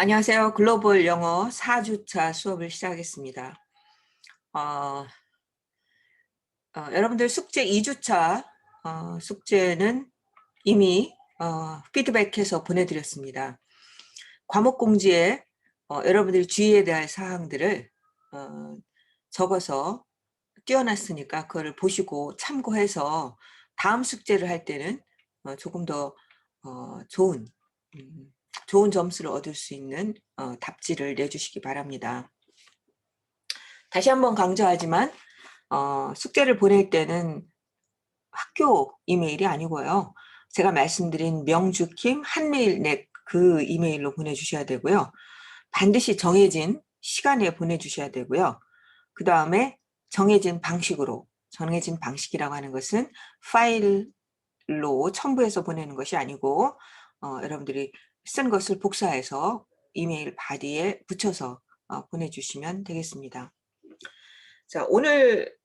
안녕하세요. 글로벌 영어 4주차 수업을 시작하겠습니다. 어, 여러분들 숙제 2주차 숙제는 이미 피드백해서 보내드렸습니다. 과목 공지에 여러분들이 주의해야 될 사항들을 어, 적어서 띄워놨으니까 그거를 보시고 참고해서 다음 숙제를 할 때는 조금 더 좋은 좋은 점수를 얻을 수 있는 답지를 내주시기 바랍니다. 다시 한번 강조하지만 숙제를 보낼 때는 학교 이메일이 아니고요. 제가 말씀드린 명주킴 한메일넷 그 이메일로 보내주셔야 되고요. 반드시 정해진 시간에 보내주셔야 되고요. 그 다음에 정해진 방식으로, 정해진 방식이라고 하는 것은 파일로 첨부해서 보내는 것이 아니고 여러분들이 쓴 것을 복사해서 이메일 바디에 붙여서 보내주시면 되겠습니다. 자, 오늘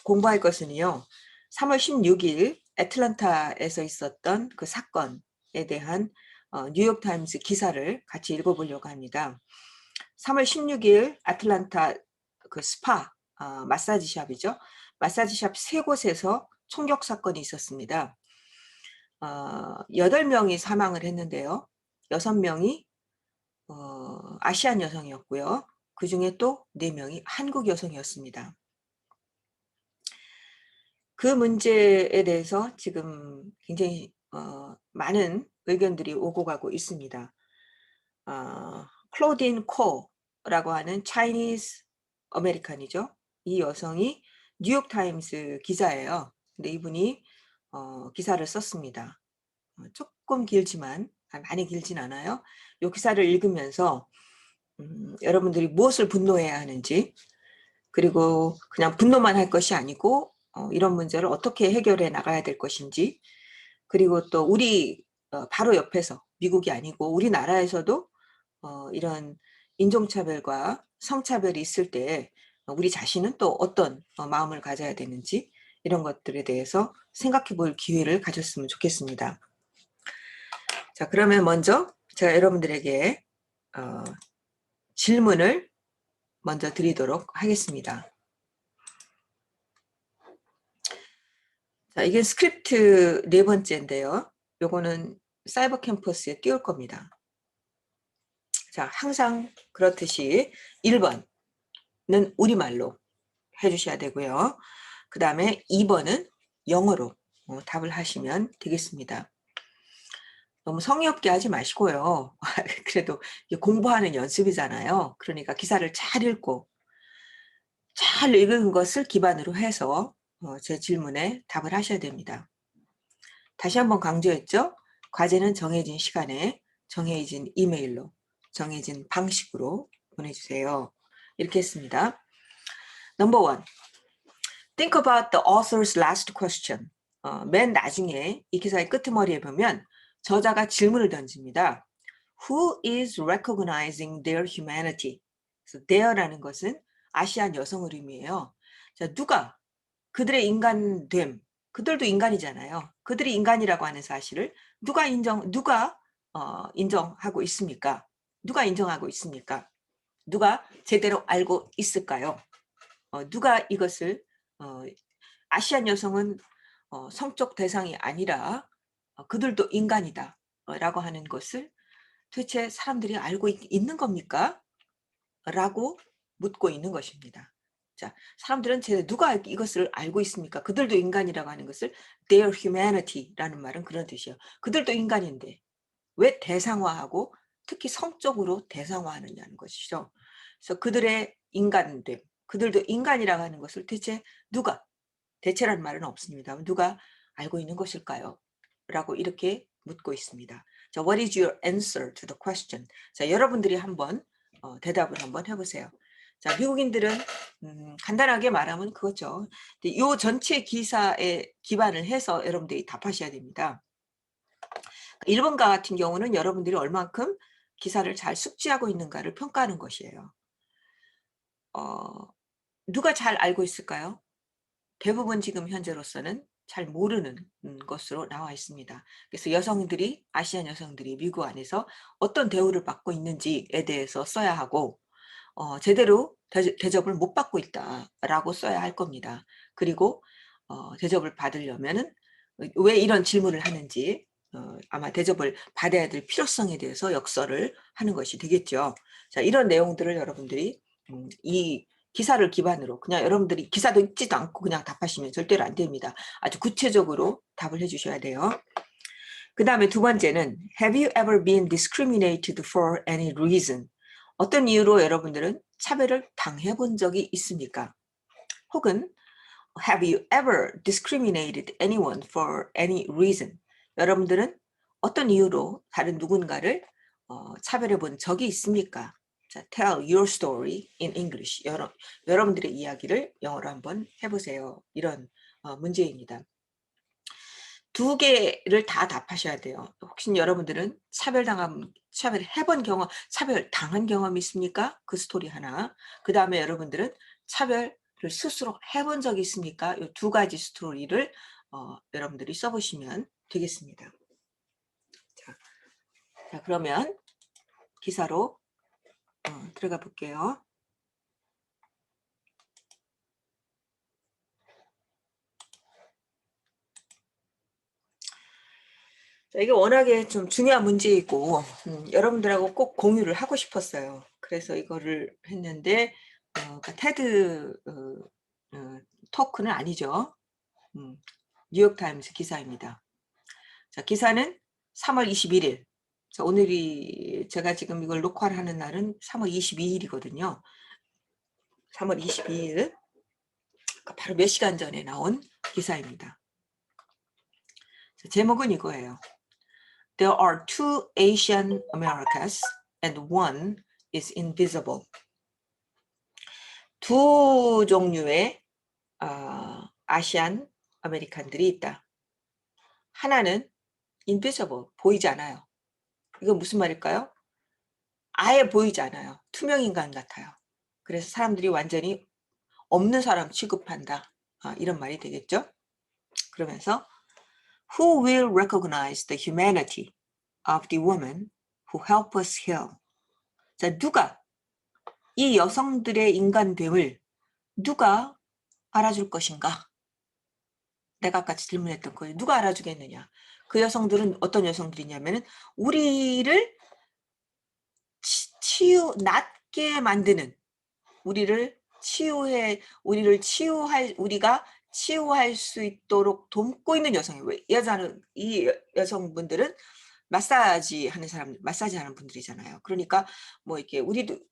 공부할 것은요. 3월 16일 애틀랜타에서 있었던 그 사건에 대한 뉴욕타임스 기사를 같이 읽어보려고 합니다. 3월 16일 애틀랜타 그 스파 마사지샵이죠. 마사지샵 세 곳에서 총격 사건이 있었습니다. 8명이 사망을 했는데요. 6명이 아시안 여성이었고요. 그 중에 또 4명이 한국 여성이었습니다. 그 문제에 대해서 지금 굉장히 많은 의견들이 오고 가고 있습니다. 클로딘 코라고 하는 차이니즈 아메리칸이죠. 이 여성이 뉴욕타임스 기자예요. 근데 이분이 기사를 썼습니다. 조금 길지만 많이 길진 않아요. 이 기사를 읽으면서 여러분들이 무엇을 분노해야 하는지, 그리고 그냥 분노만 할 것이 아니고 이런 문제를 어떻게 해결해 나가야 될 것인지, 그리고 또 우리 바로 옆에서 미국이 아니고 우리나라에서도 이런 인종차별과 성차별이 있을 때 우리 자신은 또 어떤 마음을 가져야 되는지, 이런 것들에 대해서 생각해 볼 기회를 가졌으면 좋겠습니다. 자, 그러면 먼저 제가 여러분들에게 질문을 먼저 드리도록 하겠습니다. 자, 이게 스크립트 네 번째인데요. 요거는 사이버 캠퍼스에 띄울 겁니다. 자, 항상 그렇듯이 1번은 우리말로 해주셔야 되고요. 그 다음에 2번은 영어로 답을 하시면 되겠습니다. 너무 성의 없게 하지 마시고요. 그래도 공부하는 연습이잖아요. 그러니까 기사를 잘 읽고 잘 읽은 것을 기반으로 해서 제 질문에 답을 하셔야 됩니다. 다시 한번 강조했죠. 과제는 정해진 시간에 정해진 이메일로 정해진 방식으로 보내주세요. 이렇게 했습니다. Number 1. Think about the author's last question. 맨 나중에 이 기사의 끄트머리에 보면 저자가 질문을 던집니다. Who is recognizing their humanity? 그래서 their라는 것은 아시안 여성을 의미해요. 자, 누가 그들의 인간됨, 그들도 인간이잖아요. 그들이 인간이라고 하는 사실을 누가 인정하고 있습니까? 누가 인정하고 있습니까? 누가 제대로 알고 있을까요? 누가 이것을 아시안 여성은 성적 대상이 아니라 그들도 인간이다 라고 하는 것을 도대체 사람들이 알고 있는 겁니까? 라고 묻고 있는 것입니다. 자, 사람들은 누가 이것을 알고 있습니까? 그들도 인간이라고 하는 것을 their humanity라는 말은 그런 뜻이에요. 그들도 인간인데 왜 대상화하고 특히 성적으로 대상화하느냐는 것이죠. 그래서 그들의 인간됨, 그들도 인간이라고 하는 것을 대체라는 말은 없습니다. 누가 알고 있는 것일까요? 라고 이렇게 묻고 있습니다. 자, what is your answer to the question? 자, 여러분들이 한번 대답을 한번 해보세요. 자, 미국인들은 간단하게 말하면 그거죠. 이 전체 기사에 기반을 해서 여러분들이 답하셔야 됩니다. 일본과 같은 경우는 여러분들이 얼만큼 기사를 잘 숙지하고 있는가를 평가하는 것이에요. 누가 잘 알고 있을까요? 대부분 지금 현재로서는 잘 모르는 것으로 나와 있습니다. 그래서 여성들이 아시안 여성들이 미국 안에서 어떤 대우를 받고 있는지에 대해서 써야 하고 제대로 대접을 못 받고 있다라고 써야 할 겁니다. 그리고 대접을 받으려면은 왜 이런 질문을 하는지 아마 대접을 받아야 될 필요성에 대해서 역설을 하는 것이 되겠죠. 자, 이런 내용들을 여러분들이 이 기사를 기반으로 그냥 여러분들이 기사도 읽지도 않고 그냥 답하시면 절대로 안 됩니다. 아주 구체적으로 답을 해 주셔야 돼요. 그 다음에 두 번째는 Have you ever been discriminated for any reason? 어떤 이유로 여러분들은 차별을 당해본 적이 있습니까? 혹은 Have you ever discriminated anyone for any reason? 여러분들은 어떤 이유로 다른 누군가를 차별해 본 적이 있습니까? 자, tell your story in English. 여러분들의 이야기를 영어로 한번 해보세요. 이런 문제입니다. 두 개를 다 답하셔야 돼요. 혹시 여러분들은 차별해본 경험, 차별당한 경험이 있습니까? 그 스토리 하나. 그 다음에 여러분들은 차별을 스스로 해본 적이 있습니까? 이 두 가지 스토리를 여러분들이 써보시면 되겠습니다. 자, 그러면 기사로 들어가 볼게요. 자, 이게 워낙에 좀 중요한 문제이고 여러분들하고 꼭 공유를 하고 싶었어요. 그래서 이거를 했는데 그러니까 테드 토크는 아니죠. 뉴욕타임스 기사입니다. 자, 기사는 3월 21일. 자, 오늘이 제가 지금 이걸 녹화를 하는 날은 3월 22일이거든요. 3월 22일 그러니까 바로 몇 시간 전에 나온 기사입니다. 자, 제목은 이거예요. There are two Asian Americas and one is invisible. 두 종류의 아시안 아메리칸들이 있다. 하나는 invisible, 보이지 않아요. 이건 무슨 말일까요? 아예 보이지 않아요. 투명 인간 같아요. 그래서 사람들이 완전히 없는 사람 취급한다. 이런 말이 되겠죠? 그러면서 Who will recognize the humanity of the women who help us heal? 자, 누가 이 여성들의 인간됨을 누가 알아줄 것인가? 내가 아까 질문했던 거예요. 누가 알아주겠느냐? 그 여성들은 어떤 여성들이냐면은 우리를 낫게 만드는 우리가 치유할 수 있도록 돕고 있는 여성이에요. 왜 이 여성분들은 마사지 하는 분들이잖아요. 그러니까 뭐 이렇게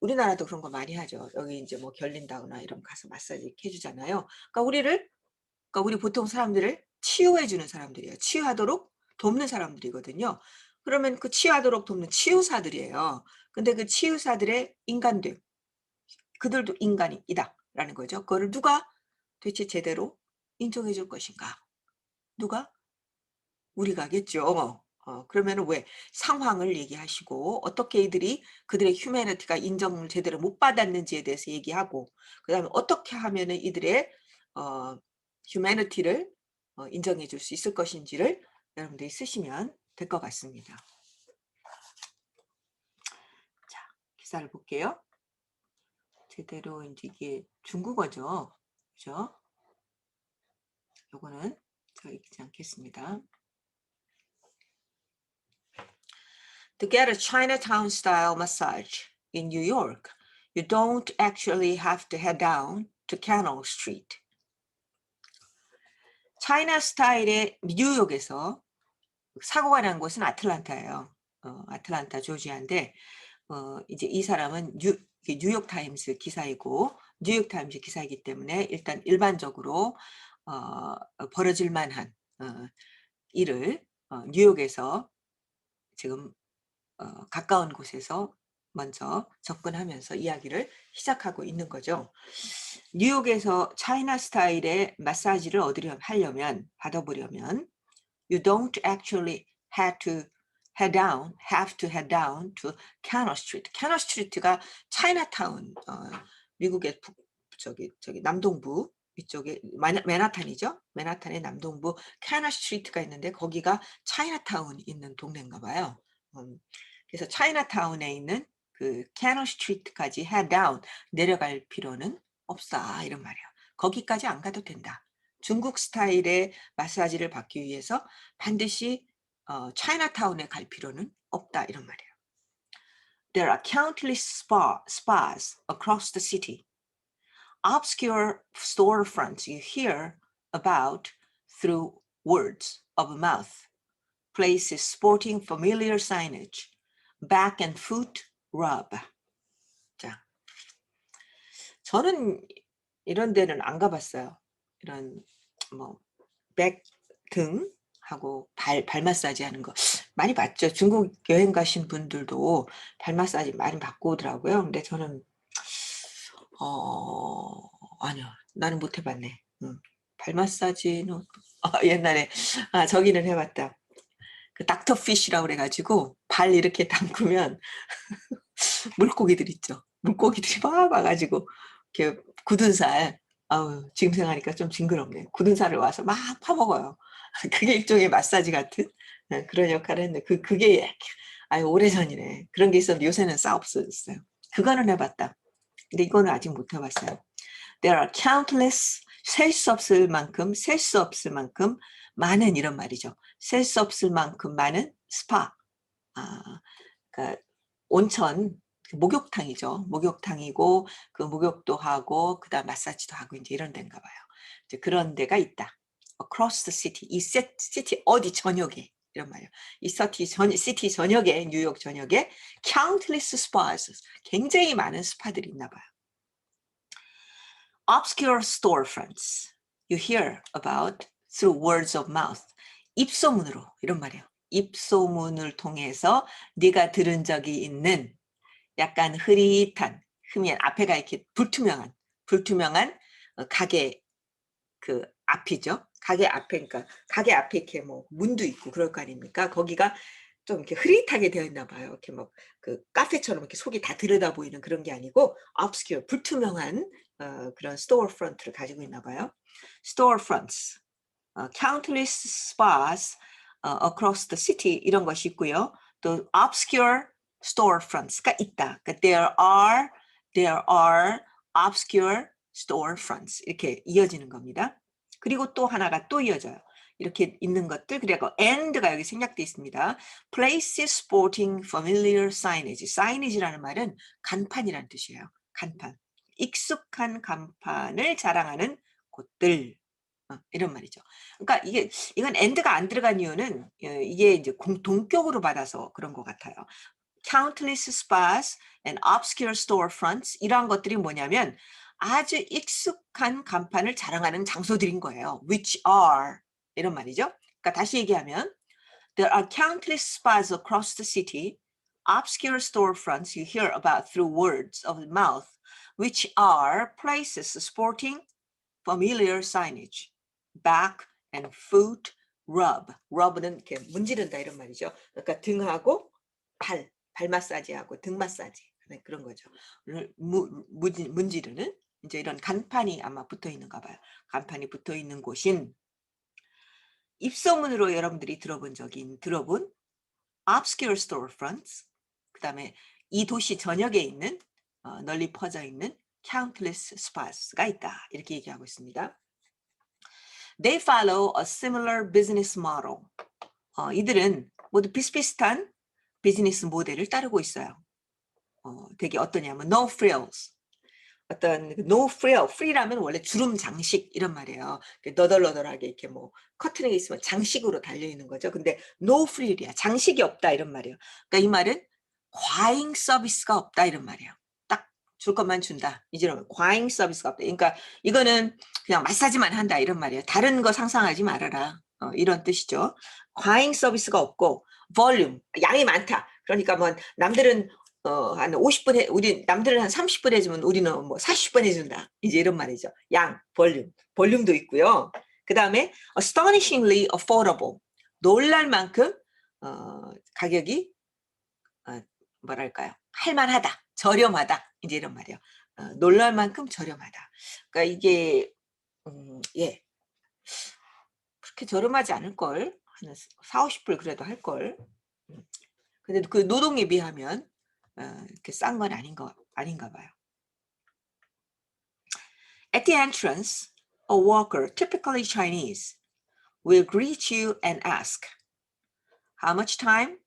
우리나라도 그런 거 많이 하죠. 여기 이제 뭐 결린다거나 이런 가서 마사지 이렇게 해주잖아요. 그러니까 우리 보통 사람들을 치유해주는 사람들이에요. 치유하도록 돕는 사람들이거든요. 그러면 그 치유하도록 돕는 치유사들이에요. 근데 그 치유사들의 인간됨, 그들도 인간이다라는 거죠. 그거를 누가 도대체 제대로 인정해 줄 것인가? 누가? 우리가겠죠. 그러면 왜 상황을 얘기하시고 어떻게 이들이 그들의 휴머니티가 인정을 제대로 못 받았는지에 대해서 얘기하고 그다음에 어떻게 하면은 이들의 휴머니티를 인정해 줄 수 있을 것인지를 여러분들이 쓰시면 될 것 같습니다. 자, 기사를 볼게요. 제대로 이제 이게 중국어죠. 그죠? 요거는 제가 읽지 않겠습니다. To get a Chinatown style massage in New York, you don't actually have to head down to Canal Street. 차이나 스타일의 뉴욕에서 사고가 난 곳은 아틀란타예요. 아틀란타 조지아인데 이제 이 사람은 뉴욕 타임스 기사이고 뉴욕 타임스 기사이기 때문에 일단 일반적으로 벌어질 만한 일을 뉴욕에서 지금 가까운 곳에서 먼저 접근하면서 이야기를 시작하고 있는 거죠. 뉴욕에서 차이나 스타일의 마사지를 하려면 받아보려면 you don't actually have to head down to Canal Street. Canal Street가 차이나타운 미국의 저기 남동부 이쪽에 맨하탄이죠. 맨하탄의 남동부 캐너 스트리트가 있는데 거기가 차이나타운이 있는 동네인가 봐요. 그래서 차이나타운에 있는 그 캐너 스트리트까지 head down 내려갈 필요는 없다 이런 말이에요. 거기까지 안 가도 된다. 중국 스타일의 마사지를 받기 위해서 반드시 차이나타운에 갈 필요는 없다 이런 말이에요. There are countless spas across the city. Obscure storefronts you hear about through words of mouth. Places sporting familiar signage. Back and foot rub. 자, 저는 이런 데는 안 가봤어요. 이런 뭐 백 등하고 발 마사지 하는 거 많이 봤죠. 중국 여행 가신 분들도 발 마사지 많이 받고 오더라고요. 근데 저는 아니요. 나는 못 해봤네. 발 마사지는 옛날에 저기는 해봤다. 그 닥터 피쉬라고 그래가지고 발 이렇게 담그면 물고기들 있죠. 물고기들이 막 와가지고 이렇게 굳은 살, 아우 지금 생각하니까 좀 징그럽네. 굳은 살을 와서 막 파먹어요. 그게 일종의 마사지 같은 그런 역할을 했는데 그게 아유 오래전이네. 그런 게 있었는데 요새는 싹 없어졌어요. 그거는 해봤다. 근데 이거는 아직 못 해봤어요. There are countless 셀 수 없을 만큼 많은 이런 말이죠. 셀 수 없을 만큼 많은 스파. 그러니까 온천 목욕탕이죠. 목욕탕이고 그 목욕도 하고 그다음 마사지도 하고 이제 이런 데인가 봐요. 이제 그런 데가 있다. Across the city. 이 시티 어디 전역에 이런 말이에요. 이 시티 전역에 뉴욕 전역에 countless spas 굉장히 많은 스파들이 있나 봐요. Obscure storefronts you hear about through words of mouth. 입소문으로 이런 말이에요. 입소문을 통해서 네가 들은 적이 있는 약간 흐릿한 앞에가 이렇게 불투명한 가게 그 앞이죠. 가게 앞에 그러니까 가게 앞에 이렇게 뭐 문도 있고 그럴 거 아닙니까? 거기가 좀 이렇게 흐릿하게 되어 있나 봐요. 이렇게 막 그 카페처럼 이렇게 속이 다 들여다 보이는 그런 게 아니고 obscure 불투명한 그런 스토어 프런트를 가지고 있나 봐요. 스토어 fronts, countless spas across the city 이런 것이 있고요. 또 obscure store fronts가 있다. 그러니까 there are obscure store fronts 이렇게 이어지는 겁니다. 그리고 또 하나가 또 이어져요. 이렇게 있는 것들 그리고 and가 여기 생략되어 있습니다. Places sporting familiar signage. signage라는 말은 간판이라는 뜻이에요. 간판. 익숙한 간판을 자랑하는 곳들. 이런 말이죠. 그러니까 이건 and가 안 들어간 이유는 이게 이제 동격으로 받아서 그런 것 같아요. Countless spas and obscure storefronts 이러한 것들이 뭐냐면 아주 익숙한 간판을 자랑하는 장소들인 거예요. Which are 이런 말이죠. 그러니까 다시 얘기하면 There are countless spas across the city, obscure storefronts you hear about through words of mouth, which are places sporting familiar signage. back and foot rub. rub는 이렇게 문지른다 이런 말이죠. 그러니까 등하고 발 마사지하고 등 마사지 그런 거죠. 문지르는 이제 이런 간판이 아마 붙어 있는가 봐요. 간판이 붙어 있는 곳인 입소문으로 여러분들이 들어본 obscure storefronts 그다음에 이 도시 전역에 있는 널리 퍼져 있는 countless spas가 있다. 이렇게 얘기하고 있습니다. They follow a similar business model. 이들은 모두 비슷비슷한 비즈니스 모델을 따르고 있어요. 되게 어떠냐면 no frills. 어떤 no frill, frill라면 원래 주름 장식 이런 말이에요. 너덜너덜하게 이렇게 뭐 커튼에 있으면 장식으로 달려 있는 거죠. 근데 no frill이야. 장식이 없다 이런 말이에요. 그러니까 이 말은 과잉 서비스가 없다 이런 말이에요. 딱 줄 것만 준다. 이제는 과잉 서비스가 없다. 그러니까 이거는 그냥 마사지만 한다 이런 말이에요. 다른 거 상상하지 말아라. 이런 뜻이죠. 과잉 서비스가 없고 볼륨, 양이 많다. 그러니까 뭐 남들은 한 50분 우리 남들은 한 30분 해주면 우리는 뭐 40분 해준다. 이제 이런 말이죠. 양, 볼륨도 있고요. 그 다음에 astonishingly affordable. 놀랄 만큼 가격이 뭐랄까요? 할만하다, 저렴하다. 이제 이런 말이에요. 놀랄 만큼 저렴하다. 그러니까 이게 예. 그렇게 저렴하지 않을걸. 한 40-50불 그래도 할걸. 근데 그 노동에 비하면 이렇게 싼 건 아닌가 봐요. At the entrance, a worker, typically Chinese, will greet you and ask, How much time?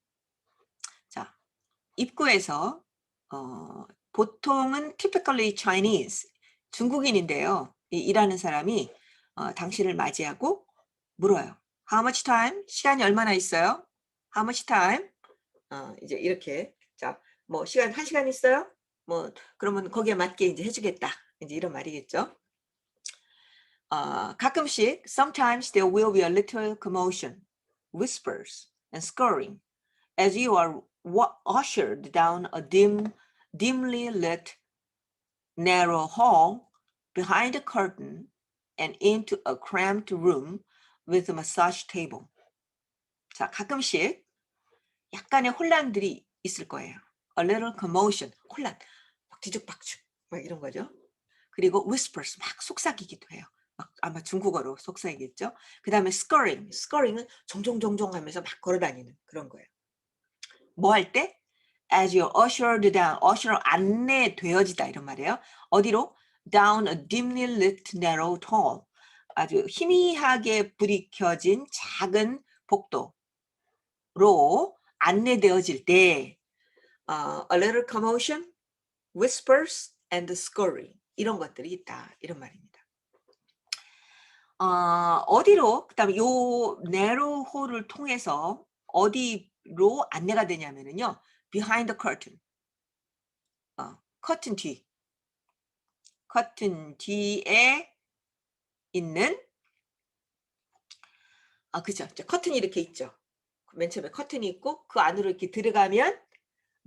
자, 입구에서 보통은 typically Chinese, 중국인인데요. 이 일하는 사람이 당신을 맞이하고 물어요. How much time? 시간이 얼마나 있어요? How much time? 이제 이렇게 자, 뭐 시간 1시간 있어요? 뭐 그러면 거기에 맞게 이제 해주겠다. 이제 이런 말이겠죠. 가끔씩 sometimes there will be a little commotion, whispers and scurrying as you are ushered down a dimly lit narrow hall behind a curtain and into a cramped room with a massage table. 자, 가끔씩 약간의 혼란들이 있을 거예요. A little commotion, 혼란, 막 뒤죽박죽, 막 이런 거죠. 그리고 whispers, 막 속삭이기도 해요. 막 아마 중국어로 속삭이겠죠. 그 다음에 scurrying은 종종종종 하면서 막 걸어다니는 그런 거예요. 뭐 할 때? As you're ushered down, usher 안내되어지다 이런 말이에요. 어디로? Down a dimly lit narrow hall. 아주 희미하게 불이 켜진 작은 복도로 안내되어질 때 a little commotion, whispers and scurry 이런 것들이 있다 이런 말입니다. 어디로 그다음에 요 narrow hall을 통해서 어디로 안내가 되냐면은요. behind the curtain. 커튼 뒤. 커튼 뒤에 있는 그죠. 커튼이 이렇게 있죠. 맨 처음에 커튼이 있고 그 안으로 이렇게 들어가면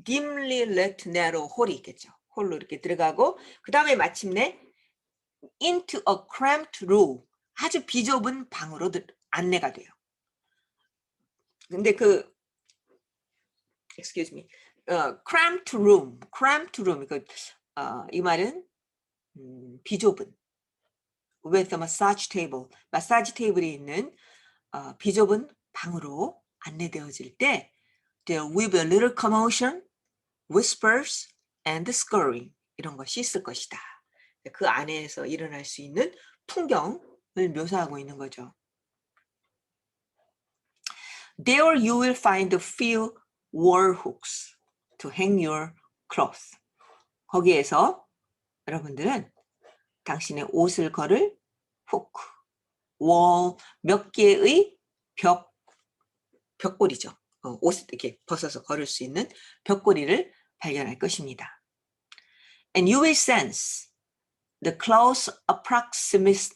dimly lit narrow hall이 있겠죠. 홀로 이렇게 들어가고 그다음에 마침내 into a cramped room 아주 비좁은 방으로 안내가 돼요. 근데 그 excuse me, cramped room 이 말은 비좁은 with a massage table 마사지 테이블이 있는 비좁은 방으로 안내되어질 때 there will be a little commotion, whispers and scurrying 이런 것이 있을 것이다. 그 안에서 일어날 수 있는 풍경을 묘사하고 있는 거죠. There you will find a few wall hooks to hang your clothes. 거기에서 여러분들은 당신의 옷을 걸을 후크, 월, 몇 개의 벽고리죠. 옷을 이렇게 벗어서 걸을 수 있는 벽고리를 발견할 것입니다. And you will sense the close proximity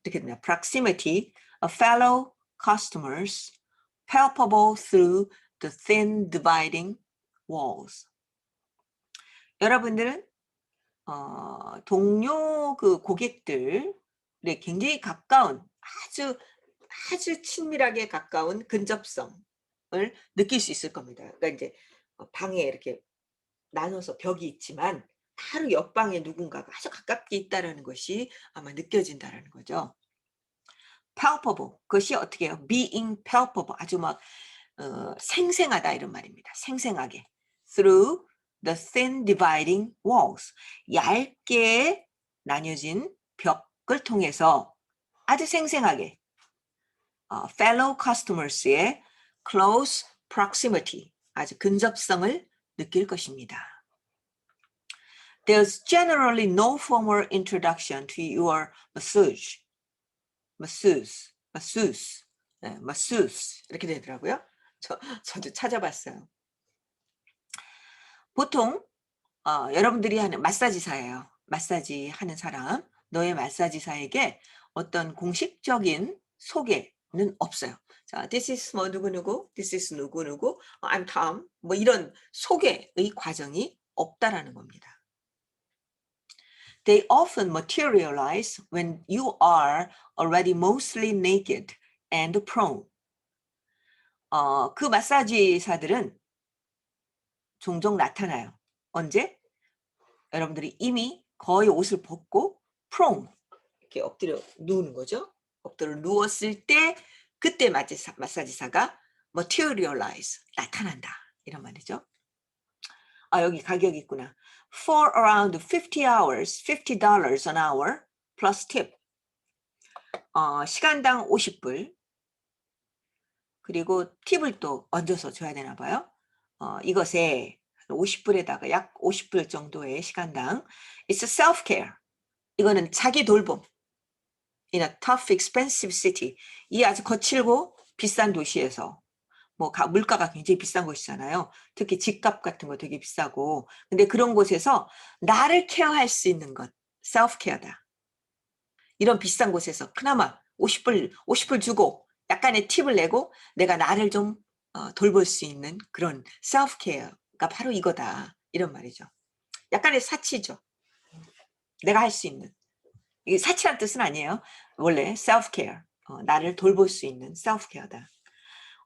이렇게 됩니다. proximity of fellow customers palpable through the thin dividing walls. 여러분들은 동료 그 고객들의 굉장히 가까운 아주 친밀하게 가까운 근접성을 느낄 수 있을 겁니다. 그러니까 이제 방에 이렇게 나눠서 벽이 있지만 바로 옆방에 누군가가 아주 가깝게 있다라는 것이 아마 느껴진다라는 거죠. palpable 그것이 어떻게 해요? being palpable 아주 막 생생하다 이런 말입니다. 생생하게 through the thin dividing walls 얇게 나뉘어진 벽을 통해서 아주 생생하게 fellow customers의 close proximity 아주 근접성을 느낄 것입니다. There's generally no formal introduction to your masseuse 이렇게 되더라고요. 저도 찾아봤어요. 보통 여러분들이 하는 마사지사예요. 마사지 하는 사람, 너의 마사지사에게 어떤 공식적인 소개는 없어요. 자, this is 뭐 누구누구, this is 누구누구, I'm Tom, 뭐 이런 소개의 과정이 없다라는 겁니다. They often materialize when you are already mostly naked and prone. 그 마사지사들은 종종 나타나요. 언제? 여러분들이 이미 거의 옷을 벗고 prone 이렇게 엎드려 누우는 거죠. 엎드려 누웠을 때 그때 마사지사가 materialize 나타난다 이런 말이죠. 아 여기 가격이 있구나. For around 50 hours, $50 an hour plus tip. 시간당 50불. 그리고 팁을 또 얹어서 줘야 되나 봐요. 이것에 50불에다가 약 50불 정도의 시간당. It's a self-care. 이거는 자기 돌봄. In a tough, expensive city. 이 아주 거칠고 비싼 도시에서 뭐 물가가 굉장히 비싼 곳이잖아요. 특히 집값 같은 거 되게 비싸고. 근데 그런 곳에서 나를 케어할 수 있는 것. self-care다. 이런 비싼 곳에서 그나마 50불 주고 약간의 팁을 내고 내가 나를 좀 돌볼 수 있는 그런 self-care가 바로 이거다. 이런 말이죠. 약간의 사치죠. 내가 할 수 있는. 이게 사치란 뜻은 아니에요. 원래 self-care, 나를 돌볼 수 있는 self-care다.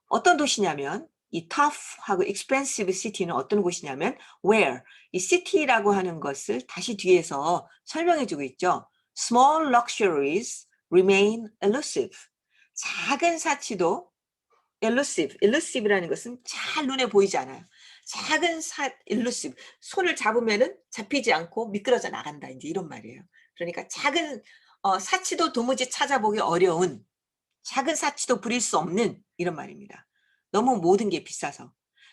어떤 도시냐면 이 tough하고 expensive city는 어떤 곳이냐면 where, 이 city라고 하는 것을 다시 뒤에서 설명해주고 있죠. Small luxuries remain elusive. 작은 사치도 elusive이라는 것은 잘 눈에 보이지 않아요. 작은 elusive, 손을 잡으면은 잡히지 않고 미끄러져 나간다. 이제 이런 말이에요. 그러니까 작은 사치도 도무지 찾아보기 어려운 작은 사치도 부릴 수 없는 이런 말입니다. 너무 모든 게 비싸서.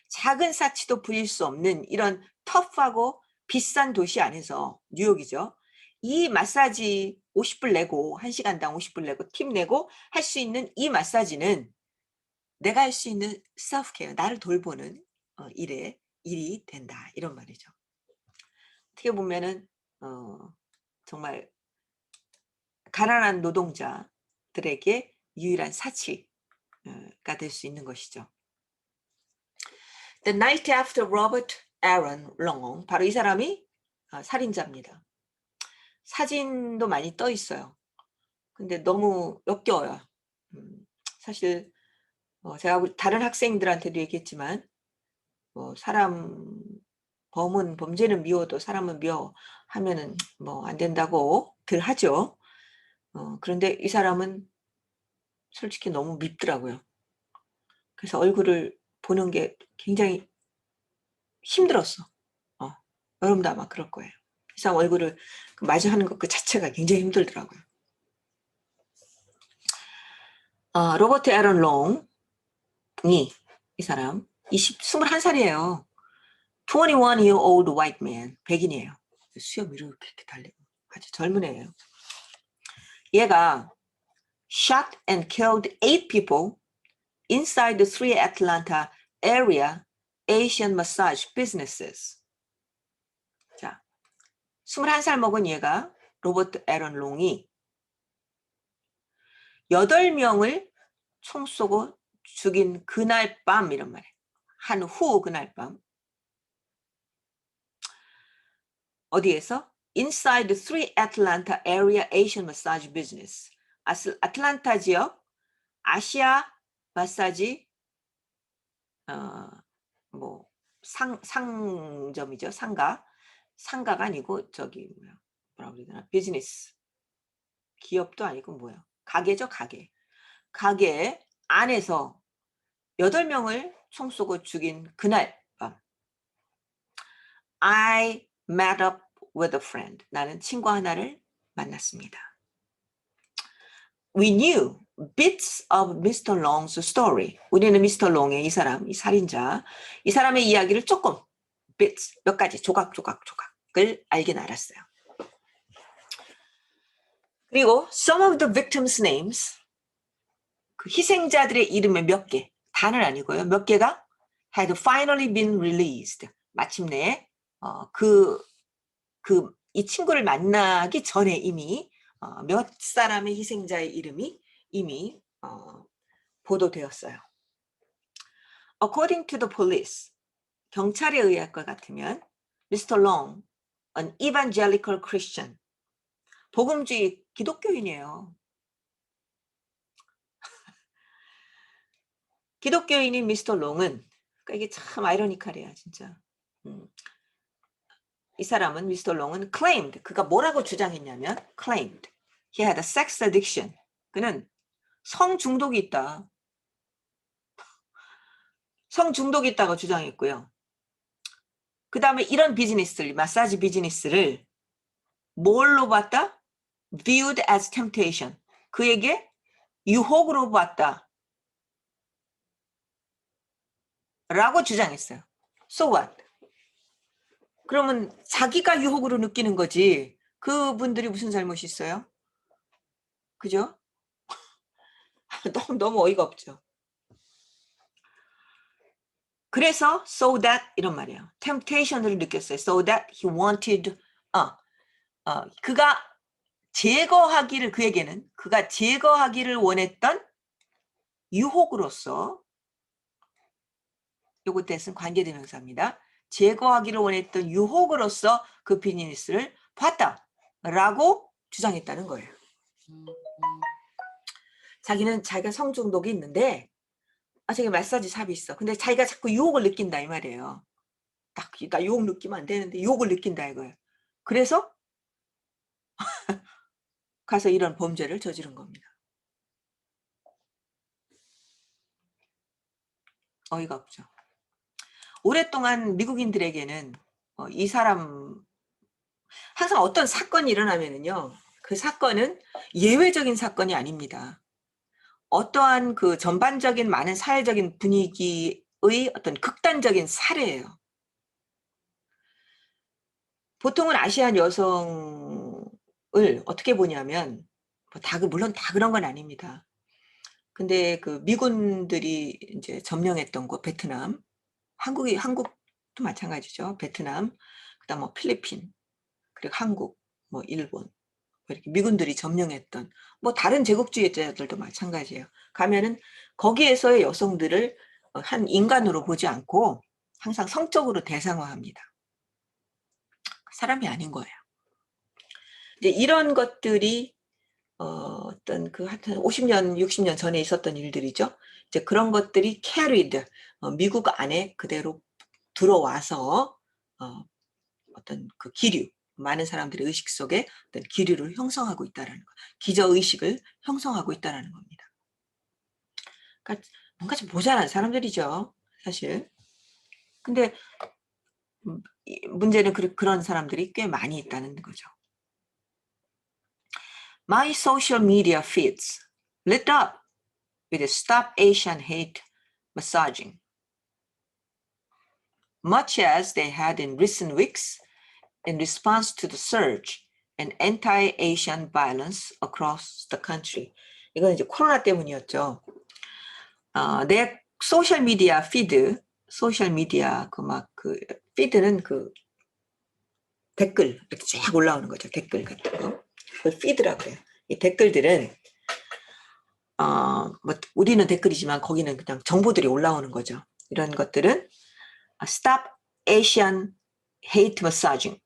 작은 사치도 부릴 수 없는 이런 터프하고 비싼 도시 안에서 뉴욕이죠. 이 마사지 50불 내고 1시간당 50불 내고 팁 내고 할 수 있는 이 마사지는 내가 할 수 있는 셀프케어, 나를 돌보는 일이 된다. 이런 말이죠. 어떻게 보면은 정말 가난한 노동자들에게 유일한 사치가 될 수 있는 것이죠. The night after Robert Aaron Long, 바로 이 사람이 살인자입니다. 사진도 많이 떠 있어요. 근데 너무 역겨워요. 사실 제가 다른 학생들한테도 얘기했지만 범죄는 미워도 사람은 미워 하면은 뭐 안 된다고들 하죠. 그런데 이 사람은 솔직히 너무 밉더라고요. 그래서 얼굴을 보는 게 굉장히 힘들었어. 여러분도 아마 그럴 거예요. 이 사람 얼굴을 마주하는 것 그 자체가 굉장히 힘들더라고요. 로버트 에런 롱이 이 사람 21살이에요. 21year old white man, 백인이에요. 수염 이렇게 달리고 아주 젊은 애예요. 얘가 shot and killed 8 people inside the 3 Atlanta area Asian massage businesses. 자, 21살 먹은 얘가 로버트 에런 롱이 8명을 총 쏘고 죽인 그날 밤 이런 말이에요. 한 후 그날 밤. 어디에서? Inside the 3 Atlanta area Asian massage business. 아틀란타 지역 아시아 마사지 상점이죠. 상가가 아니고 저기 뭐라 그러나 비즈니스. 기업도 아니고 뭐야. 가게죠, 가게. 가게 안에서 8명을 총 쏘고 죽인 그날 밤. I met up with a friend. 나는 친구 하나를 만났습니다. We knew bits of Mr. Long's story. 우리는 미스터 롱의 이 살인자, 이 사람의 이야기를 조금 bits, 몇 가지 조각을 알긴 알았어요. 그리고 some of the victims' names, 그 희생자들의 이름의 몇 개, 다는 아니고요. 몇 개가 had finally been released. 마침내 이 친구를 만나기 전에 이미 몇 사람의 희생자의 이름이 이미 보도되었어요. According to the police, 경찰에 의할 것 같으면 Mr. Long, an evangelical Christian, 복음주의 기독교인이에요. 기독교인인 미스터 롱은 그러니까 이게 참 아이러니컬해요, 진짜. 이 사람은 미스터 롱은 claimed. 그가 뭐라고 주장했냐면 claimed. He had a sex addiction. 그는 성 중독이 있다. 성 중독이 있다고 주장했고요. 그 다음에 이런 비즈니스를, 마사지 비즈니스를 뭘로 봤다? Viewed as temptation. 그에게 유혹으로 봤다. 라고 주장했어요. So what? 그러면 자기가 유혹으로 느끼는 거지. 그분들이 무슨 잘못이 있어요? 그죠? 너무 어이가 없죠. 그래서 so that 이런 말이에요. temptation을 느꼈어요. So that he wanted 그가 제거하기를 그에게는 그가 제거하기를 원했던 유혹으로서 요거 뜻은 관계대명사입니다. 제거하기를 원했던 유혹으로서 그 비즈니스를 봤다라고 주장했다는 거예요. 자기는 자기가 성중독이 있는데 자기 마사지 샵이 있어. 근데 자기가 자꾸 유혹을 느낀다 이 말이에요. 나 유혹 느끼면 안 되는데 유혹을 느낀다 이거예요. 그래서 가서 이런 범죄를 저지른 겁니다. 어이가 없죠. 오랫동안 미국인들에게는 이 사람 항상 어떤 사건이 일어나면은요. 그 사건은 예외적인 사건이 아닙니다. 어떠한 그 전반적인 많은 사회적인 분위기의 어떤 극단적인 사례예요. 보통은 아시안 여성을 어떻게 보냐면 물론 다 그런 건 아닙니다. 근데 그 미군들이 이제 점령했던 곳 베트남, 한국도 마찬가지죠. 베트남, 그다음 뭐 필리핀, 그리고 한국, 뭐 일본, 이렇게 미군들이 점령했던 뭐 다른 제국주의자들도 마찬가지예요. 가면은 거기에서의 여성들을 한 인간으로 보지 않고 항상 성적으로 대상화합니다. 사람이 아닌 거예요. 이제 이런 것들이 어떤 그 한 50년, 60년 전에 있었던 일들이죠. 이제 그런 것들이 carried 미국 안에 그대로 들어와서 어떤 그 기류, 많은 사람들의 의식 속에 어떤 기류를 형성하고 있다라는 거, 기저의식을 형성하고 있다라는 겁니다. 그러니까 뭔가 좀 모자란 사람들이죠, 사실. 근데 문제는 그런 사람들이 꽤 많이 있다는 거죠. My social media feeds lit up with Stop Asian Hate messaging, much as they had in recent weeks in response to the surge and anti-Asian violence across the country. 이건 이제 코로나 때문이었죠. 내 소셜 미디어 피드, 소셜 미디어 그 피드는 그 댓글 이렇게 쫙 올라오는 거죠. 댓글 같은 거. 그걸 피드라고 해요. 이 댓글들은 뭐 우리는 댓글이지만 거기는 그냥 정보들이 올라오는 거죠. 이런 것들은 Stop Asian Hate Messaging,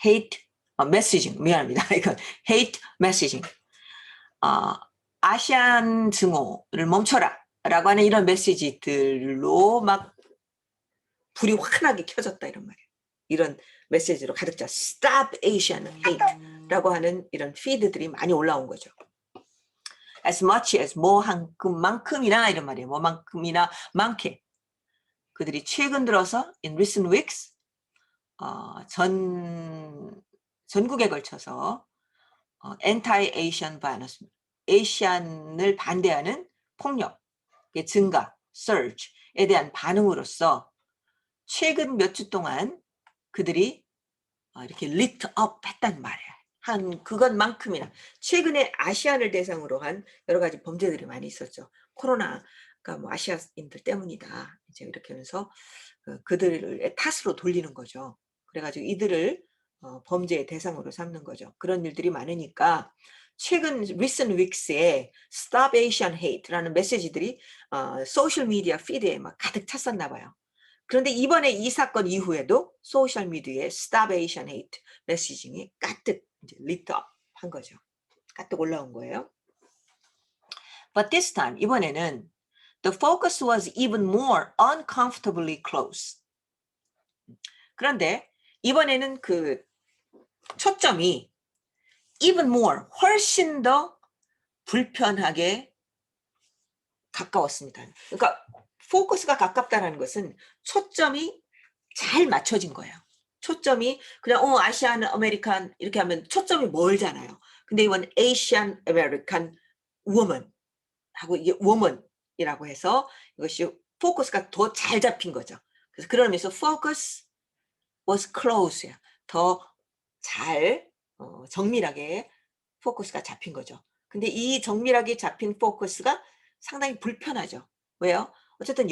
Hate Messaging, 미안합니다. 이건 Hate Messaging. 아시안 증오를 멈춰라 라고 하는 이런 메시지들로 막 불이 환하게 켜졌다 이런 말이에요. 이런 메시지로 가득 차 Stop Asian Hate 라고 하는 이런 피드들이 많이 올라온 거죠. As much as 뭐만큼이나 이런 말이에요. 뭐만큼이나 많게 그들이 최근 들어서 in recent weeks 전국에 걸쳐서 anti-Asian violence, 아시안을 반대하는 폭력의 증가, surge에 대한 반응으로서 최근 몇 주 동안 그들이 이렇게 lit up 했단 말이에요. 한 그것만큼이나 최근에 아시안을 대상으로 한 여러 가지 범죄들이 많이 있었죠. 코로나가 뭐 아시아인들 때문이다. 이제 이렇게 하면서 그들의 탓으로 돌리는 거죠. 그래가지고 이들을 범죄의 대상으로 삼는 거죠. 그런 일들이 많으니까 최근 recent weeks에 Stop Asian Hate라는 메시지들이 소셜 미디어 피드에 막 가득 찼었나 봐요. 그런데 이번에 이 사건 이후에도 소셜 미디어에 Stop Asian Hate 메시징이 가득 이제 lit up 한 거죠. 가득 올라온 거예요. But this time 이번에는 the focus was even more uncomfortably close. 그런데 이번에는 그 초점이 even more, 훨씬 더 불편하게 가까웠습니다. 그러니까 포커스가 가깝다는 것은 초점이 잘 맞춰진 거예요. 초점이 그냥 아시안 아메리칸 이렇게 하면 초점이 멀잖아요. 근데 이건 에이시안 아메리칸 woman 하고 이게 woman이라고 해서 이것이 포커스가 더 잘 잡힌 거죠. 그래서 그런 의미에서 focus was close야. 더 잘 정밀하게 포커스가 잡힌 거죠. 근데 이 정밀하게 잡힌 포커스가 상당히 불편하죠. 왜요? 어쨌든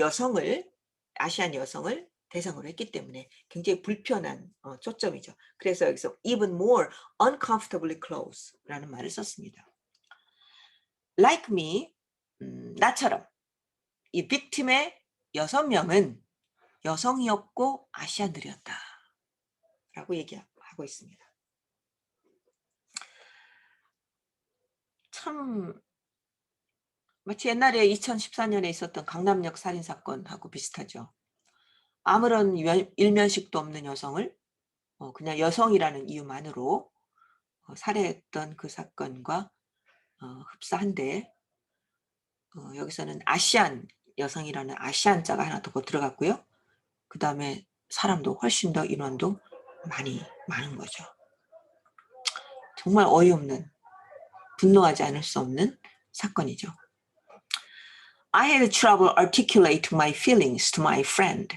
아시안 여성을 대상으로 했기 때문에 굉장히 불편한 초점이죠. 그래서 여기서 even more uncomfortably close라는 말을 썼습니다. Like me, 나처럼 이 빅팀의 6명은 여성이었고 아시안들이었다 라고 얘기하고 있습니다. 참 마치 옛날에 2014년에 있었던 강남역 살인사건하고 비슷하죠. 아무런 일면식도 없는 여성을 그냥 여성이라는 이유만으로 살해했던 그 사건과 흡사한데 여기서는 아시안 여성이라는 아시안자가 하나 더 들어갔고요. 그 다음에 사람도 훨씬 더 인원도 많은 거죠. 정말 어이없는, 분노하지 않을 수 없는 사건이죠. I had trouble articulate my feelings to my friend.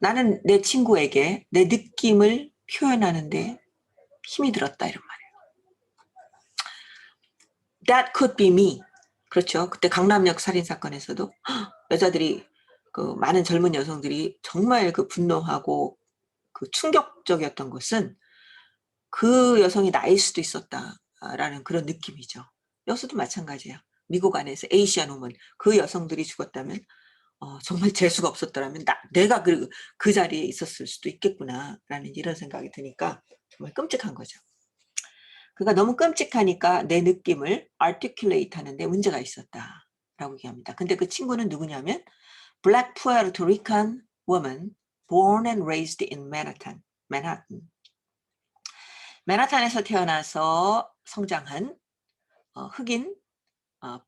나는 내 친구에게 내 느낌을 표현하는데 힘이 들었다 이런 말이에요. That could be me. 그렇죠. 그때 강남역 살인사건에서도 여자들이 그 많은 젊은 여성들이 정말 그 분노하고 그 충격적이었던 것은 그 여성이 나일 수도 있었다라는 그런 느낌이죠. 여기서도 마찬가지예요. 미국 안에서 에이시안 우먼 그 여성들이 죽었다면 정말 재수가 없었더라면 내가 그 자리에 있었을 수도 있겠구나라는 이런 생각이 드니까 정말 끔찍한 거죠. 그가 너무 끔찍하니까 내 느낌을 articulate 하는데 문제가 있었다라고 얘기합니다. 근데 그 친구는 누구냐면 Black Puerto Rican woman born and raised in Manhattan. 맨하탄에서 태어나서 성장한 흑인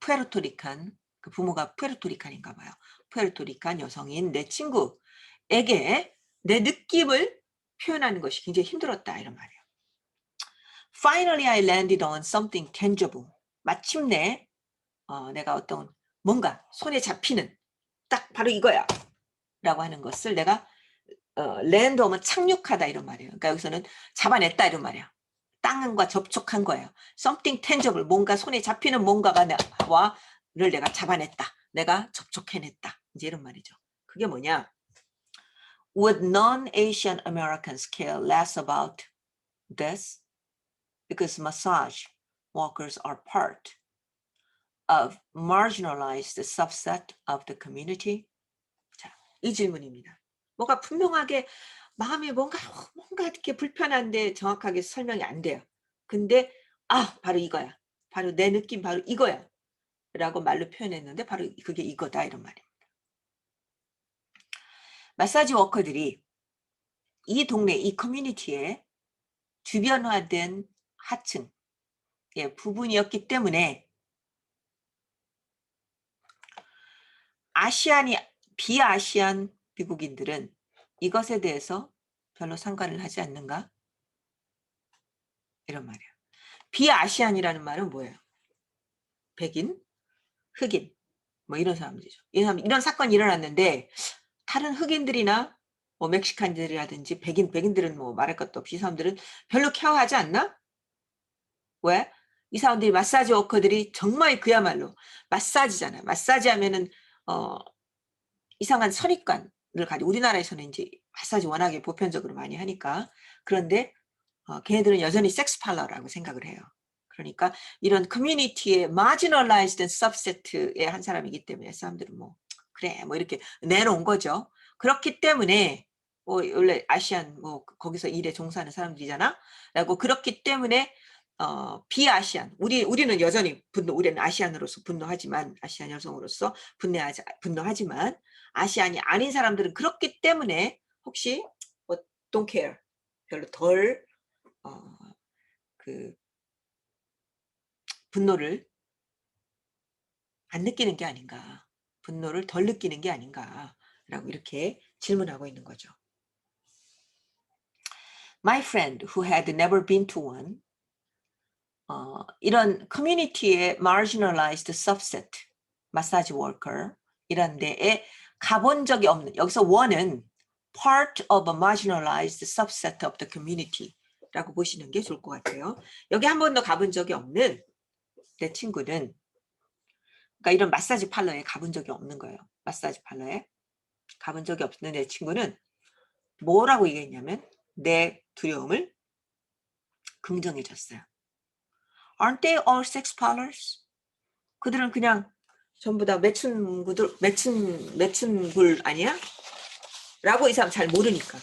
푸에르토리칸, 그 부모가 푸에르토리칸인가 봐요. 푸에르토리칸 여성인 내 친구에게 내 느낌을 표현하는 것이 굉장히 힘들었다 이런 말이에요. Finally I landed on something tangible. 마침내 내가 어떤 뭔가 손에 잡히는 딱 바로 이거야 라고 하는 것을 내가 land 하면 착륙하다 이런 말이에요. 그러니까 여기서는 잡아냈다 이런 말이에요. 땅과 접촉한 거예요. Something tangible, 뭔가 손에 잡히는 뭔가가 나와를 내가 잡아냈다. 내가 접촉해냈다. 이제 이런 말이죠. 그게 뭐냐? Would non-Asian Americans care less about this? Because massage workers are part of marginalized subset of the community. 자, 이 질문입니다. 뭐가 분명하게 마음에 뭔가 이렇게 불편한데 정확하게 설명이 안 돼요. 근데 바로 이거야. 바로 내 느낌 바로 이거야. 라고 말로 표현했는데 바로 그게 이거다 이런 말입니다. 마사지 워커들이 이 동네, 이 커뮤니티에 주변화된 하층 부분이었기 때문에 비아시안 미국인들은 이것에 대해서 별로 상관을 하지 않는가? 이런 말이에요. 비아시안이라는 말은 뭐예요? 백인, 흑인, 뭐 이런 사람들이죠. 이런 사건이 일어났는데 다른 흑인들이나 뭐 멕시칸들이라든지 백인들은 뭐 말할 것도 없이 이 사람들은 별로 케어하지 않나? 왜? 이 사람들이 마사지 워커들이 정말 그야말로 마사지잖아요. 마사지 하면은 이상한 선입관을 가지고 우리나라에서는 이제 마사지 워낙에 보편적으로 많이 하니까 그런데 걔네들은 여전히 섹스 팔러라고 생각을 해요. 그러니까 이런 커뮤니티의 marginalized subset의 한 사람이기 때문에 사람들은 뭐 그래 뭐 이렇게 내놓은 거죠. 그렇기 때문에 원래 아시안 뭐 거기서 일에 종사하는 사람들이잖아. 라고 그렇기 때문에 비아시안 우리는 여전히 우리는 아시안으로서 분노하지만 아시안 여성으로서 분노하지만 아시안이 아닌 사람들은 그렇기 때문에 혹시 don't care 별로 덜 그 분노를 안 느끼는 게 아닌가. 분노를 덜 느끼는 게 아닌가라고 이렇게 질문하고 있는 거죠. My friend who had never been to one, 이런 커뮤니티의 marginalized subset, 마사지 워커 이런 데에 가본 적이 없는, 여기서 one은 part of a marginalized subset of the community 라고 보시는 게 좋을 것 같아요. 여기 한 번도 가본 적이 없는 내 친구는, 그러니까 이런 마사지 팔러에 가본 적이 없는 거예요. 마사지 팔러에 가본 적이 없는 내 친구는 뭐라고 얘기했냐면 내 두려움을 긍정해 줬어요. Aren't they all sex parlors? 그들은 그냥 전부 다 매춘불 아니야? 라고 이 사람 잘 모르니까.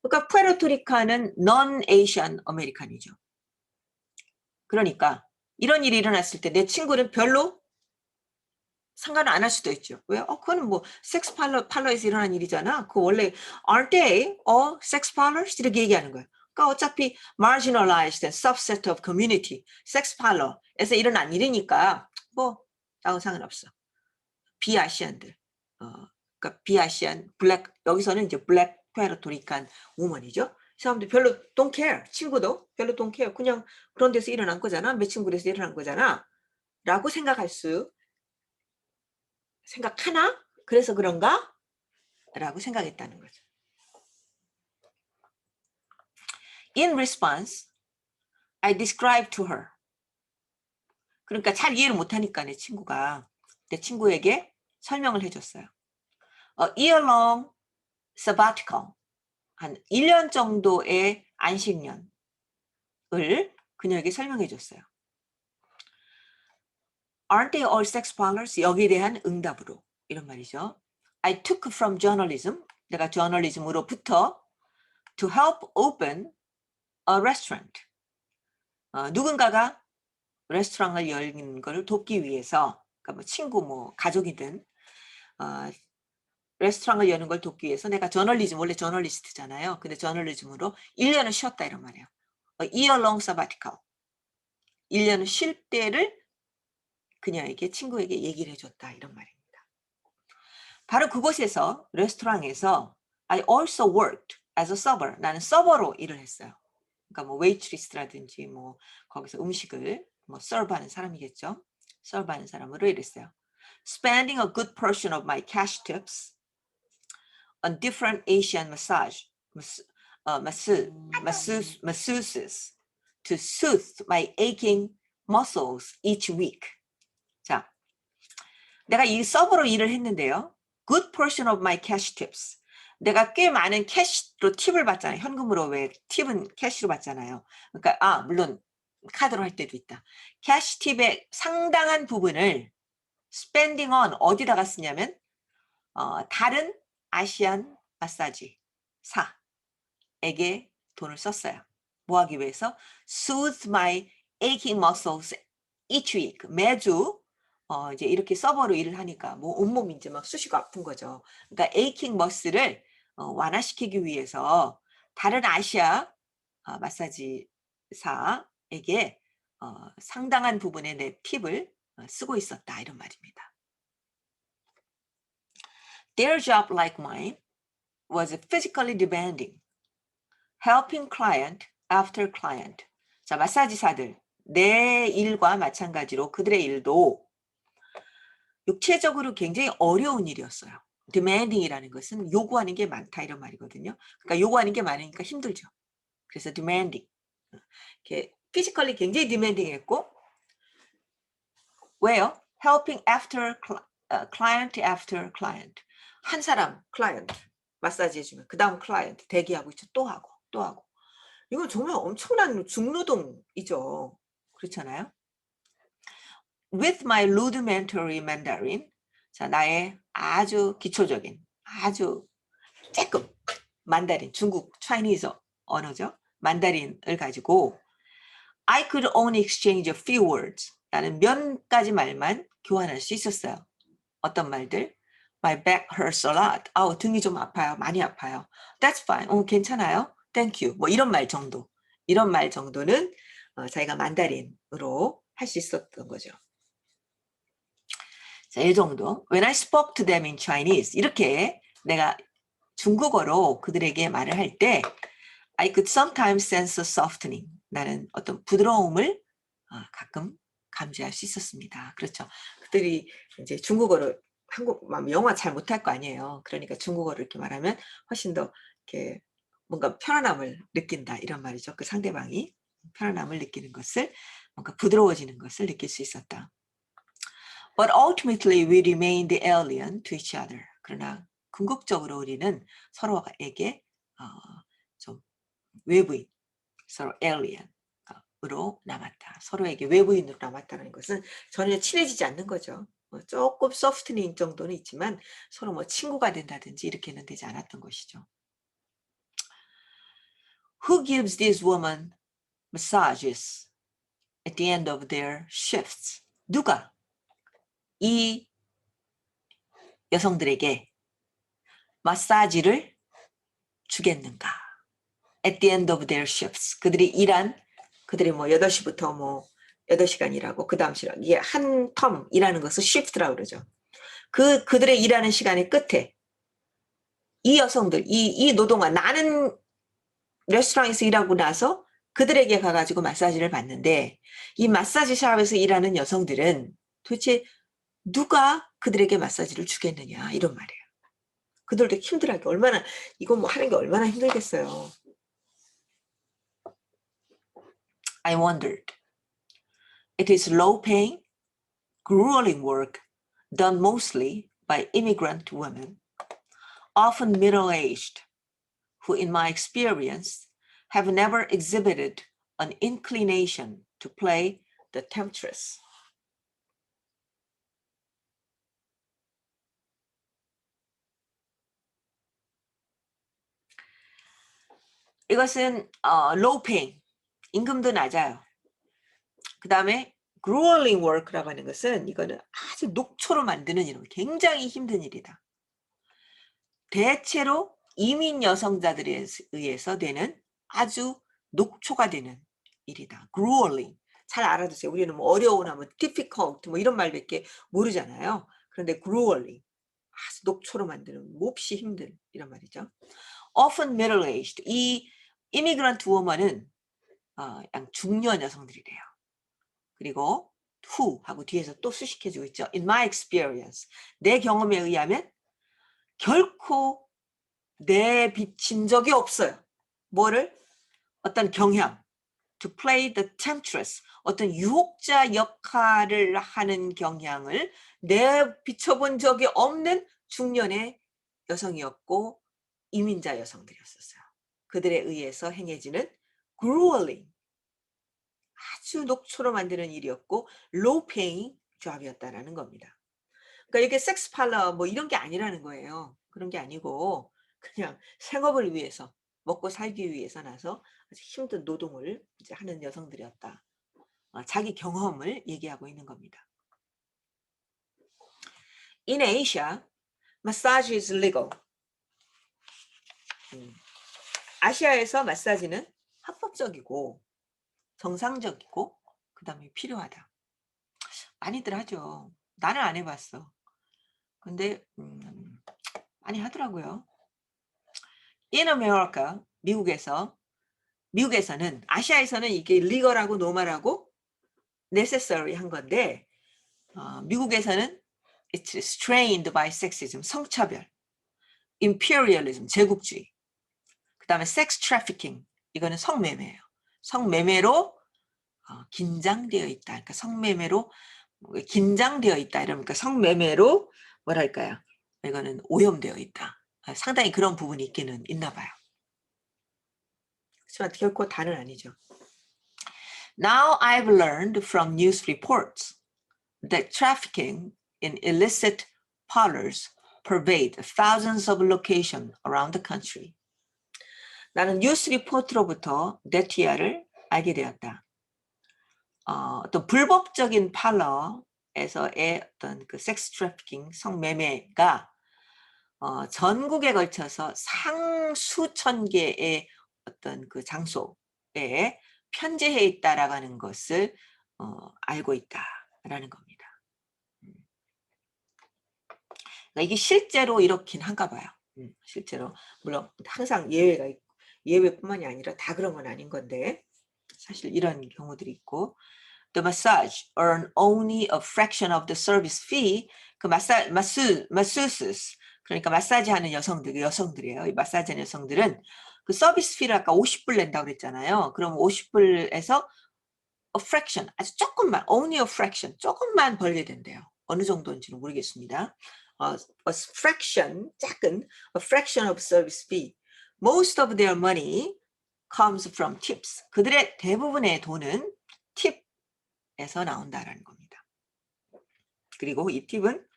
그러니까 푸에르토리카는 non-Asian 아메리칸이죠. 그러니까 이런 일이 일어났을 때 내 친구는 별로 상관을 안 할 수도 있죠. 왜? 그거는 뭐 섹스 팔러에서 일어난 일이잖아. 그거 원래 aren't they all sex parlors? 이렇게 얘기하는 거예요. 그러니까 어차피 marginalized subset of community, 섹스 팔러에서 일어난 일이니까 뭐 나하고 상관없어. 비아시안들, 그러니까 비아시안, 블랙, 여기서는 이제 블랙 푸에르토리칸 우먼이죠. 이 사람들 별로 don't care. 친구도 별로 don't care. 그냥 그런 데서 일어난 거잖아. 매칭굴에서 일어난 거잖아. 라고 생각하나? 그래서 그런가? 라고 생각했다는 거죠. In response, I described to her. 그러니까 잘 이해를 못하니까 내 친구에게 설명을 해줬어요. A year-long sabbatical, 한 1년 정도의 안식년을 그녀에게 설명해 줬어요. Aren't they all sex parlors? 여기에 대한 응답으로 이런 말이죠. I took from journalism, 내가 저널리즘으로부터 to help open a restaurant. 누군가가 레스토랑을 열는 걸 돕기 위해서, 그러니까 뭐 친구, 뭐 가족이든 레스토랑을 여는 걸 돕기 위해서 내가 원래 저널리스트잖아요. 근데 저널리즘으로 1년을 쉬었다 이런 말이에요. A year-long sabbatical. 1년을 쉴 때를 그녀에게, 친구에게 얘기를 해줬다 이런 말입니다. 바로 그곳에서, 레스토랑에서 I also worked as a server. 나는 서버로 일을 했어요. 그러니까 뭐 웨이트리스라든지 뭐 거기서 음식을 뭐 서브하는 사람이겠죠. 서브하는 사람으로 일했어요. Spending a good portion of my cash tips on different Asian masseuses to soothe my aching muscles each week. 자, 내가 이 서버로 일을 했는데요. Good portion of my cash tips. 내가 꽤 많은 캐시로 팁을 받잖아요. 현금으로 왜 팁은 캐시로 받잖아요. 그러니까 물론 카드로 할 때도 있다. 캐시 팁의 상당한 부분을 spending on 어디다가 쓰냐면 다른 아시안 마사지사에게 돈을 썼어요. 뭐 하기 위해서? Soothe my aching muscles each week. 매주 이제 이렇게 서버로 일을 하니까 뭐 온몸이 이제 막 쑤시고 아픈 거죠. 그러니까 aching muscle를 완화시키기 위해서 다른 아시아 마사지사에게 상당한 부분의 내 팁을 쓰고 있었다 이런 말입니다. Their job, like mine, was physically demanding, helping client after client. 자, 마사지사들, 내 일과 마찬가지로 그들의 일도 육체적으로 굉장히 어려운 일이었어요. demanding이라는 것은 요구하는 게 많다 이런 말이거든요. 그러니까 요구하는 게 많으니까 힘들죠. 그래서 demanding. 이렇게 physically 굉장히 demanding했고, 왜요? helping after client after client. 한 사람 client 마사지 해주면 그 다음 클라이언트 대기하고 있죠. 또 하고 또 하고. 이건 정말 엄청난 중노동이죠. 그렇잖아요. With my rudimentary Mandarin, 자, 나의 아주 기초적인, 아주 조금 만다린, 중국 Chinese 언어죠. 만다린을 가지고 I could only exchange a few words. 나는 몇 가지 말만 교환할 수 있었어요. 어떤 말들? My back hurts a lot. 아우, 등이 좀 아파요. 많이 아파요. That's fine. 괜찮아요. Thank you. 뭐 이런 말 정도. 이런 말 정도는 자기가 만다린으로 할 수 있었던 거죠. 자, 이 정도. When I spoke to them in Chinese. 이렇게 내가 중국어로 그들에게 말을 할 때 I could sometimes sense a softening. 나는 어떤 부드러움을 가끔 감지할 수 있었습니다. 그렇죠. 그들이 이제 중국어를 영어 잘 못할 거 아니에요. 그러니까 중국어를 이렇게 말하면 훨씬 더 이렇게 뭔가 편안함을 느낀다 이런 말이죠. 그 상대방이 편안함을 느끼는 것을 뭔가 부드러워지는 것을 느낄 수 있었다. But ultimately we remained alien to each other. 그러나 궁극적으로 우리는 서로에게 좀 외부인, 서로 alien으로 남았다. 서로에게 외부인으로 남았다는 것은 전혀 친해지지 않는 거죠. 조금 소프트닝 정도는 있지만 서로 뭐 친구가 된다든지 이렇게는 되지 않았던 것이죠. Who gives these women massages at the end of their shifts? 누가 이 여성들에게 마사지를 주겠는가? At the end of their shifts. 그들이 뭐 8시부터 뭐 8시간 일하고 그 다음 시간 이게 한 텀 일하는 것을 shift라고 그러죠. 그들의 일하는 시간의 끝에 이 여성들, 이 노동아 나는 레스토랑에서 일하고 나서 그들에게 가가지고 마사지를 받는데 이 마사지 샵에서 일하는 여성들은 도대체 누가 그들에게 마사지를 주겠느냐 이런 말이에요. 그들도 힘들하게 얼마나 이거 뭐 하는 게 얼마나 힘들겠어요. I wondered. It is low-paying, grueling work done mostly by immigrant women, often middle-aged, who in my experience have never exhibited an inclination to play the temptress. 이것은 low paying, 임금도 낮아요. 그 다음에 grueling work라고 하는 것은 이거는 아주 녹초로 만드는 일, 굉장히 힘든 일이다. 대체로 이민 여성자들에 의해서 되는 아주 녹초가 되는 일이다. grueling. 잘 알아두세요. 우리는 뭐 어려우나 뭐 difficult 뭐 이런 말밖에 모르잖아요. 그런데 grueling. 아주 녹초로 만드는 몹시 힘든 이런 말이죠. often middle-aged. 이 immigrant woman은 양 중년 여성들이래요. 그리고 who 하고 뒤에서 또 수식해주고 있죠. In my experience. 내 경험에 의하면 결코 내비친 적이 없어요. 뭐를? 어떤 경향. To play the temptress. 어떤 유혹자 역할을 하는 경향을 내비춰본 적이 없는 중년의 여성이었고 이민자 여성들이었어요. 그들에 의해서 행해지는 grueling. 아주 녹초로 만드는 일이었고 low paying job이었다라는 겁니다. 그러니까 이게 섹스 팔러 뭐 이런 게 아니라는 거예요. 그런 게 아니고 그냥 생업을 위해서 먹고 살기 위해서 나서 아주 힘든 노동을 이제 하는 여성들이었다. 자기 경험을 얘기하고 있는 겁니다. In Asia, massage is legal. 아시아에서 마사지는 합법적이고 정상적이고 그 다음에 필요하다. 많이들 하죠. 나는 안 해봤어. 근데 많이 하더라고요. In America, 미국에서는 아시아에서는 이게 리걸하고 노멀하고 necessary 한 건데 미국에서는 it's strained by sexism, 성차별, imperialism, 제국주의, 그 다음에 sex trafficking, 이거는 성매매예요. 성매매로 긴장되어 있다. 그러니까 성매매로 긴장되어 있다. 이러니까 성매매로 뭐랄까요? 이거는 오염되어 있다. 상당히 그런 부분이 있기는 있나 봐요. 그렇지만 결코 다는 아니죠. Now I've learned from news reports that trafficking in illicit parlors pervade thousands of locations around the country. 나는 뉴스 리포트로부터 네티아를 알게 되었다. 어떤 불법적인 팔러에서의 어떤 그 섹스 트래피킹, 성매매가 전국에 걸쳐서 상수천 개의 어떤 그 장소에 편재해 있다라고 하는 것을 알고 있다라는 겁니다. 그러니까 이게 실제로 이렇긴 한가 봐요. 실제로 물론 항상 예외가 있고 예외뿐만이 아니라 다 그런 건 아닌 건데 사실 이런 경우들이 있고 the massage earn only a fraction of the service fee 그 마사주스 그러니까 마사지 하는 여성들이에요. 이 마사지 하는 여성들은 그 서비스 피를 아까 50불 낸다고 그랬잖아요. 그럼 50불에서 a fraction 아주 조금만 only a fraction 조금만 벌게 된대요. 어느 정도인지는 모르겠습니다. a fraction 작은 a fraction of service fee. Most of their money comes from tips. 그들의 대부분의 돈은 팁에서 나온다라는 겁니다. 그리고 이 팁은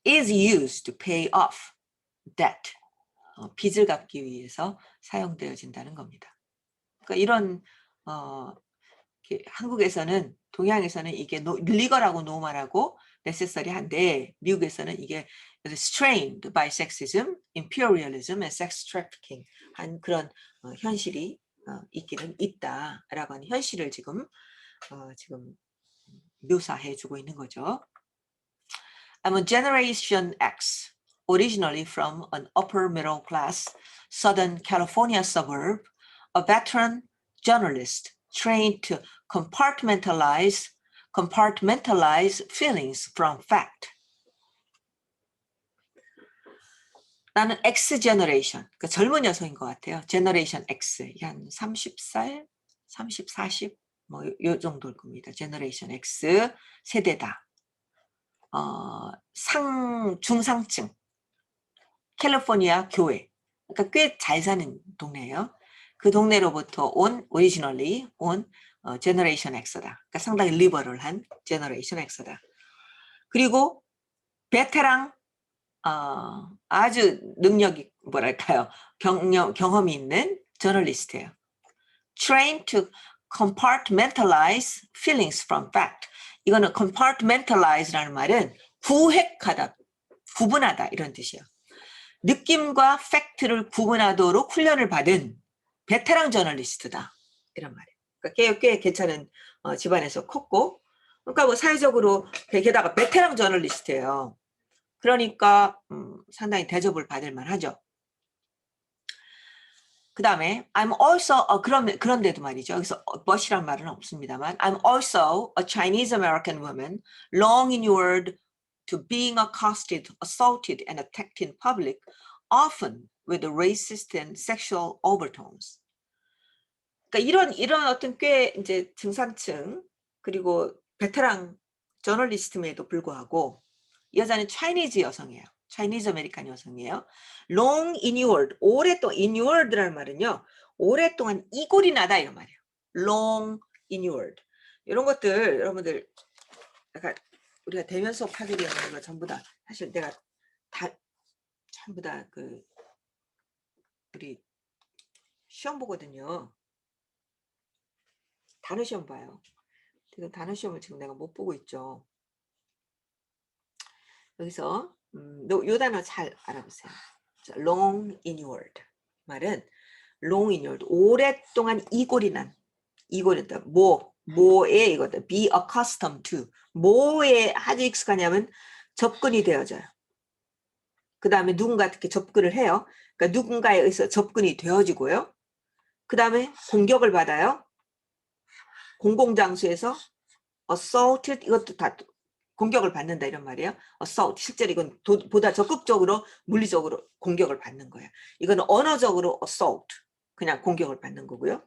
is used to pay off debt. 빚을 갚기 위해서 사용되어진다는 겁니다. 그러니까 이런 한국에서는 동양에서는 이게 리거라고 노멀하고 necessary한데 미국에서는 이게 strained by sexism, imperialism, and sex trafficking 한 그런 현실이 있기는 있다라고 하는 현실을 지금 묘사해주고 있는 거죠. I'm a Generation X, originally from an upper middle class Southern California suburb, a veteran journalist trained to compartmentalize feelings from fact. 나는 X 제너레이션, 그 젊은 여성인 것 같아요. 제너레이션 X, 한 30살, 30, 40, 뭐 요 정도일 겁니다. 제너레이션 X 세대다. 중상층, 캘리포니아 교회, 그러니까 꽤 잘 사는 동네예요. 그 동네로부터 오리지널리 온 제너레이션 X다. 그러니까 상당히 리버럴한 제너레이션 X다. 그리고 베테랑 아주 능력이 뭐랄까요? 경험이 있는 저널리스트예요. Trained to compartmentalize feelings from fact. 이거는 compartmentalize라는 말은 구획하다, 구분하다 이런 뜻이에요. 느낌과 팩트를 구분하도록 훈련을 받은 베테랑 저널리스트다 이런 말이에요. 그러니까 꽤 괜찮은 집안에서 컸고, 그러니까 뭐 사회적으로 게다가 베테랑 저널리스트예요. 그러니까 상당히 대접을 받을 만하죠. 그 다음에 I'm also 그런데도 말이죠. 여기서 but이란 말은 없습니다만 I'm also a Chinese American woman long inured to being accosted, assaulted, and attacked in public, often with racist and sexual overtones. 그러니까 이런 어떤 꽤 이제 중산층 그리고 베테랑 저널리스트임에도 불구하고 이 여자는 차이니즈 여성이에요. 차이니즈 아메리칸 여성이에요. long inured, 오랫동안 inured라는 말은요. 오랫동안 이골이 나다 이런 말이에요. long inured. 이런 것들 여러분들 약간 우리가 대면 수업 하게 되는 거 전부 다 사실 내가 다 전부 다 그 우리 시험 보거든요. 단어 시험 봐요. 지금 단어 시험을 지금 내가 못 보고 있죠. 여기서 요 단어 잘 알아보세요. long inured 말은 long inured 오랫동안 이골이 난 뭐에 이거다. be accustomed to 뭐에 아주 익숙하냐면 접근이 되어져요. 그 다음에 누군가한테 접근을 해요. 그러니까 누군가에 의해서 접근이 되어지고요. 그 다음에 공격을 받아요. 공공장소에서 assaulted 이것도 다 공격을 받는다 이런 말이에요. assault 실제로 이건 보다 적극적으로 물리적으로 공격을 받는 거예요. 이건 언어적으로 assault 그냥 공격을 받는 거고요.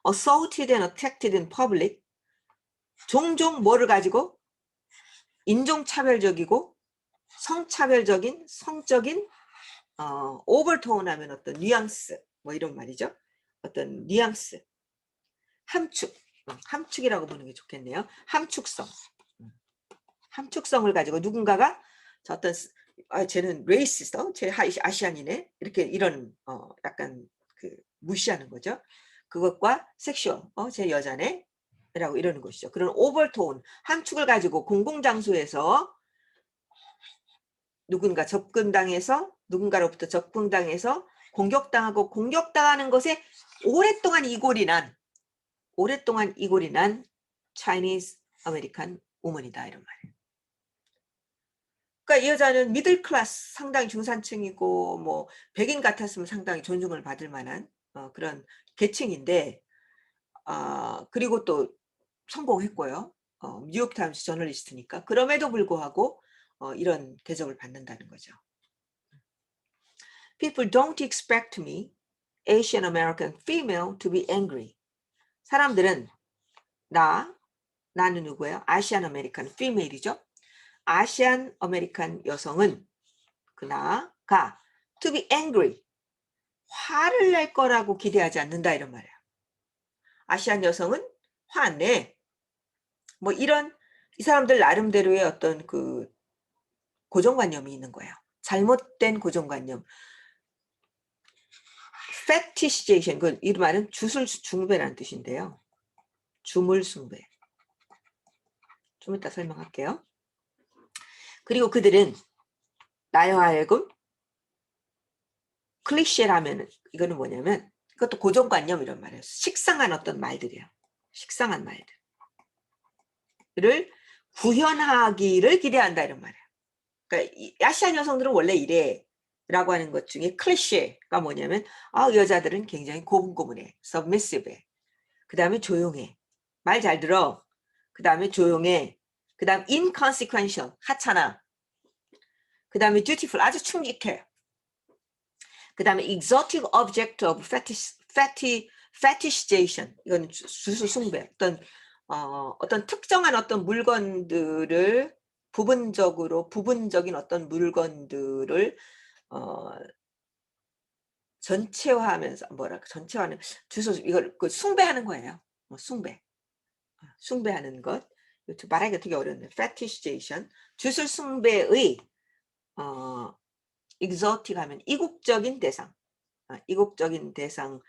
assaulted and attacked in public 종종 뭐를 가지고 인종차별적이고 성차별적인 성적인 오버톤 하면 어떤 뉘앙스 뭐 이런 말이죠. 어떤 뉘앙스 함축이라고 보는 게 좋겠네요. 함축성을 가지고 누군가가 어떤 쟤는 레이시스트, 쟤 아시안이네 이렇게 이런 약간 그 무시하는 거죠. 그것과 섹슈얼, 쟤 여자네 라고 이러는 것이죠. 그런 오버톤 함축을 가지고 공공장소에서 누군가 접근당해서 누군가로부터 접근당해서 공격당하고 공격당하는 것에 오랫동안 이골이 난 Chinese American woman이다 이런 말이에요. 그러니까 이 여자는 미들 클래스 상당히 중산층이고 뭐 백인 같았으면 상당히 존중을 받을 만한 그런 계층인데 그리고 또 성공했고요. 뉴욕타임스 저널리스트니까 그럼에도 불구하고 이런 대접을 받는다는 거죠. People don't expect me, Asian American female, to be angry. 사람들은 나는 누구예요? 아시안 아메리칸 female이죠. 아시안 아메리칸 여성은 나가 to be angry, 화를 낼 거라고 기대하지 않는다 이런 말이에요. 아시안 여성은 화 안 내. 뭐 이런 이 사람들 나름대로의 어떤 그 고정관념이 있는 거예요. 잘못된 고정관념. fetishization, 그 이 말은 주술 숭배라는 뜻인데요. 주물 숭배. 좀 이따 설명할게요. 그리고 그들은 나여 하여금 클리셰라면 이거는 뭐냐면 그것도 고정관념 이런 말이에요. 식상한 어떤 말들이에요. 식상한 말들을 구현하기를 기대한다 이런 말이에요. 그러니까 아시안 여성들은 원래 이래 라고 하는 것 중에 클리셰가 뭐냐면 여자들은 굉장히 고분고분해, submissive해. 그 다음에 조용해, 말 잘 들어. 그 다음에 조용해. 그 다음 inconsequential, 하찮아. 그 다음에 dutiful, 아주 충직해. 그 다음에 exotic object of fetishization, 이건 주술 숭배. 어떤 특정한 어떤 물건들을 부분적인 어떤 물건들을 전체화하면서 전체화는 이걸 숭배하는 거예요. 숭배하는 것. 말하기가 되게 어렵네. fetishization, 주술 숭배의 exotic 하면 이국적인 대상, 이국적인 대상으로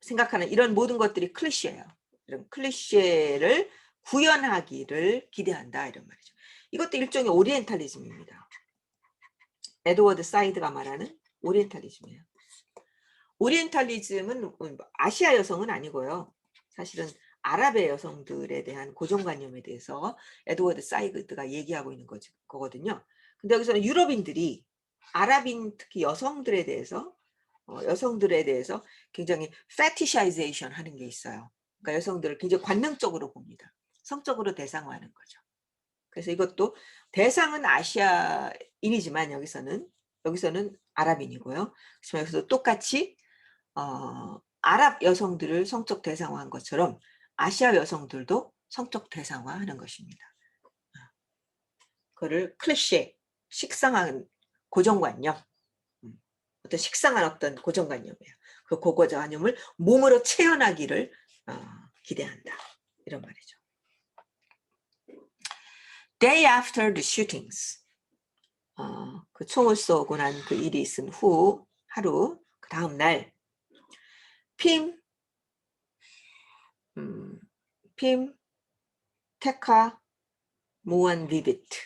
생각하는 이런 모든 것들이 클리셰예요. 이런 클리셰를 구현하기를 기대한다 이런 말이죠. 이것도 일종의 오리엔탈리즘입니다. 에드워드 사이드가 말하는 오리엔탈리즘이에요. 오리엔탈리즘은 아시아 여성은 아니고요. 사실은 아랍의 여성들에 대한 고정관념에 대해서 에드워드 사이드가 얘기하고 있는 거거든요. 근데 여기서는 유럽인들이 아랍인 특히 여성들에 대해서 굉장히 fetishization 하는 게 있어요. 그러니까 여성들을 굉장히 관능적으로 봅니다. 성적으로 대상화하는 거죠. 그래서 이것도 대상은 아시아인이지만 여기서는 아랍인이고요. 그렇지만 여기서 똑같이 아랍 여성들을 성적 대상화한 것처럼 아시아 여성들도 성적 대상화하는 것입니다. 그거를 클리셰, 식상한 고정관념, 어떤 식상한 어떤 고정관념이에요. 그 고정관념을 몸으로 체현하기를 기대한다. 이런 말이죠. Day after the shootings, 그 총을 쏘고 난 그 일이 있은 후 하루, 그 다음 날 핌 테카 모안 비비트,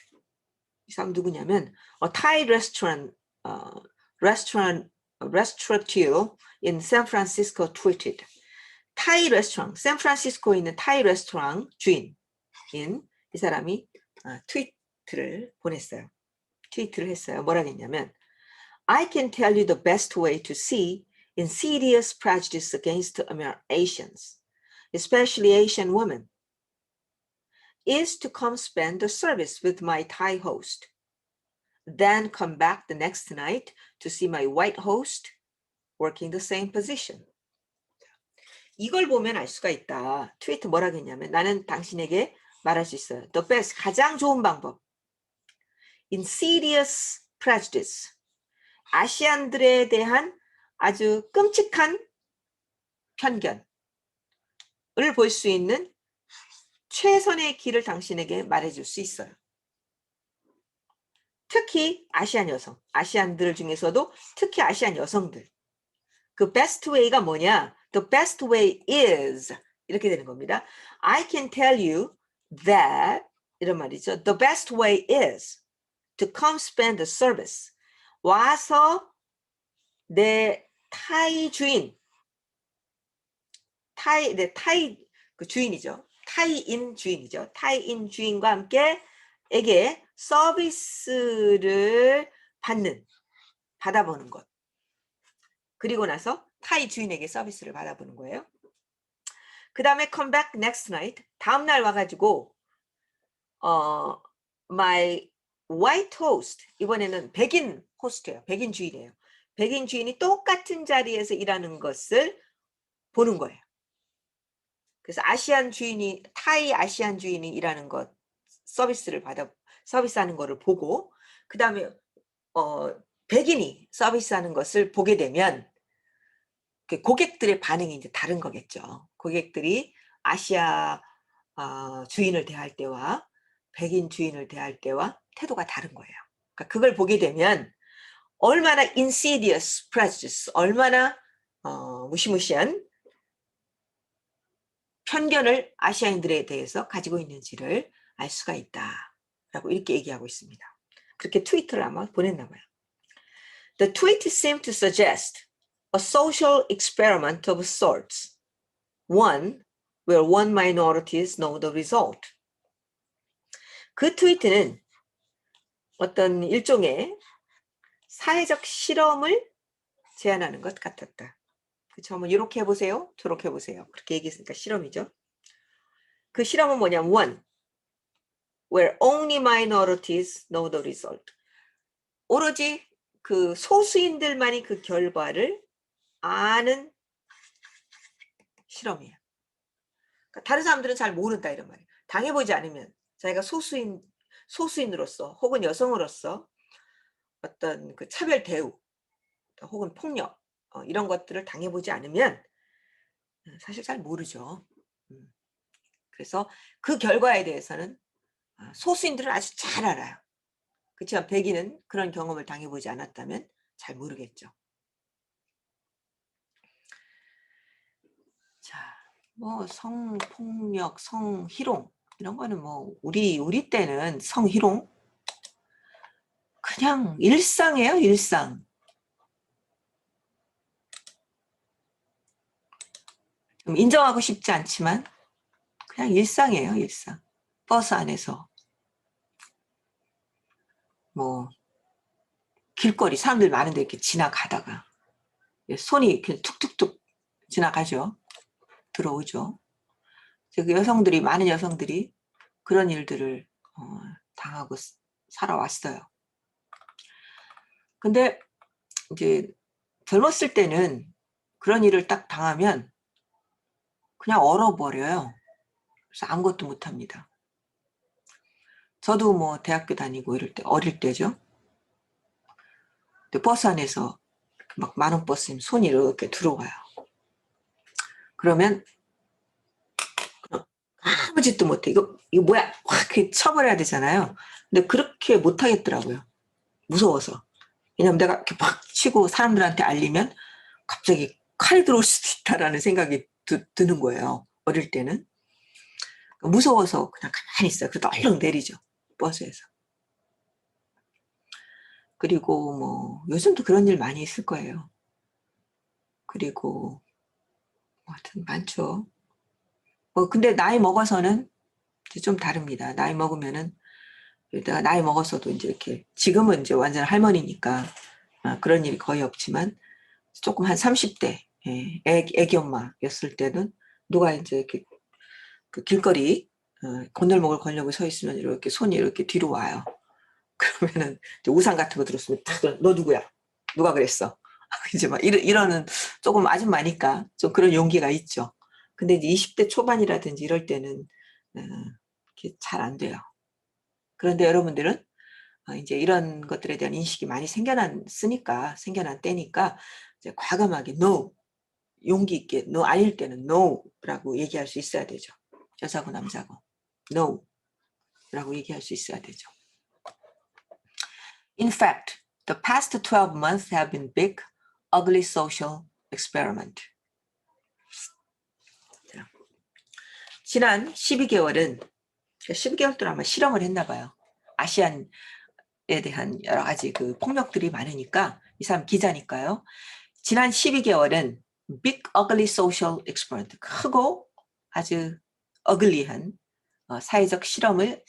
이 사람 누구냐면 타이 restaurateur in San Francisco tweeted. 타이 레스토랑, 샌프란시스코에 있는 타이 레스토랑 주인인 이 사람이 트윗을 했어요. 뭐라고 했냐면 I can tell you the best way to see insidious prejudice against Asians, especially Asian women, is to come spend the service with my Thai host. Then come back the next night to see my white host working the same position. 이걸 보면 알 수가 있다. 트위트 뭐라고 했냐면 나는 당신에게 말할 수 있어요. The best, 가장 좋은 방법. Insidious prejudice. 아시안들에 대한 아주 끔찍한 편견을 볼 수 있는 최선의 길을 당신에게 말해줄 수 있어요. 특히 아시안 여성, 아시안들 중에서도 특히 아시안 여성들. 그 best way가 뭐냐? The best way is 이렇게 되는 겁니다. I can tell you that 이런 말이죠. The best way is to come spend the service. 와서 내 타이 주인, 타이 그 주인이죠. 타이인 주인이죠. 타이인 주인과 함께 에게 서비스를 받아보는 것. 그리고 나서 타이 주인에게 서비스를 받아보는 거예요. 그 다음에 come back next night. 다음날 와가지고 my white host, 이번에는 백인 호스트예요. 백인 주인이에요. 백인 주인이 똑같은 자리에서 일하는 것을 보는 거예요. 그래서 타이 아시안 주인이 일하는 것, 서비스하는 거를 보고, 그 다음에 백인이 서비스하는 것을 보게 되면 고객들의 반응이 이제 다른 거겠죠. 고객들이 아시아 주인을 대할 때와 백인 주인을 대할 때와 태도가 다른 거예요. 그러니까 그걸 보게 되면 얼마나 insidious prejudice, 얼마나 무시무시한 편견을 아시아인들에 대해서 가지고 있는지를 알 수가 있다라고 이렇게 얘기하고 있습니다. 그렇게 트위터를 아마 보냈나 봐요. The tweet seemed to suggest a social experiment of sorts, one where one minorities know the result. 그 트위트는 어떤 일종의 사회적 실험을 제안하는 것 같았다. 그렇죠? 한번 이렇게 해보세요. 저렇게 해보세요. 그렇게 얘기했으니까 실험이죠. 그 실험은 뭐냐면 one, where only minorities know the result. 오로지 그 소수인들만이 그 결과를 아는 실험이에요. 그러니까 다른 사람들은 잘 모른다 이런 말이에요. 당해보지 않으면 자기가 소수인으로서 혹은 여성으로서 어떤 그 차별 대우 혹은 폭력 이런 것들을 당해보지 않으면 사실 잘 모르죠. 그래서 그 결과에 대해서는 소수인들은 아주 잘 알아요. 그렇지만 백인은 그런 경험을 당해보지 않았다면 잘 모르겠죠. 자, 뭐 성폭력, 성희롱 이런 거는 뭐 우리 때는 성희롱 그냥 일상이에요, 일상. 좀 인정하고 싶지 않지만 그냥 일상이에요, 일상. 버스 안에서 뭐 길거리 사람들 많은데 이렇게 지나가다가 손이 이렇게 툭툭툭 지나가죠. 들어오죠. 여성들이 많은 여성들이 그런 일들을 당하고 살아왔어요. 근데 이제 젊었을 때는 그런 일을 딱 당하면 그냥 얼어버려요. 그래서 아무것도 못합니다. 저도 뭐 대학교 다니고 이럴 때 어릴 때죠. 근데 버스 안에서 막 많은 버스님 손이 이렇게 들어와요. 그러면 아무 짓도 못해. 이거 뭐야? 확 쳐버려야 되잖아요. 근데 그렇게 못하겠더라고요. 무서워서. 왜냐면 내가 이렇게 막 치고 사람들한테 알리면 갑자기 칼이 들어올 수도 있다라는 생각이 드는 거예요. 어릴 때는. 무서워서 그냥 가만히 있어요. 그래도 얼른 내리죠. 버스에서. 그리고 뭐 요즘도 그런 일 많이 있을 거예요. 그리고 하여튼 많죠. 근데 나이 먹어서는 좀 다릅니다. 나이 먹으면은 내가 나이 먹었어도 이제 이렇게 지금은 이제 완전 할머니니까 그런 일이 거의 없지만 조금 한 30대 애기 엄마였을 때는 누가 이제 이렇게 그 길거리 건널목을 걸려고 서 있으면 이렇게 손이 이렇게 뒤로 와요. 그러면은 우산 같은 거 들었으면 너 누구야? 누가 그랬어? 이제 막 이러는 조금 아줌마니까 좀 그런 용기가 있죠. 근데 이제 20대 초반이라든지 이럴 때는 잘 안 돼요. 그런데 여러분들은 이제 이런 것들에 대한 인식이 많이 생겨난 때니까 이제 과감하게 no, 용기 있게 no 아닐 때는 no라고 얘기할 수 있어야 되죠. 여자고 남자고 no라고 얘기할 수 있어야 되죠. In fact, the past 12 months have been big, ugly social experiment. 지난 12개월은 12개월 동안 아마 실험을 했나 봐요. 아시안 대한 여러 가지 그 폭력들이 많으니까 이 사람 기자니까요. 지난 12개월은 Big Ugly Social Experiment, 크고 아주 어글리한 사회적 실험을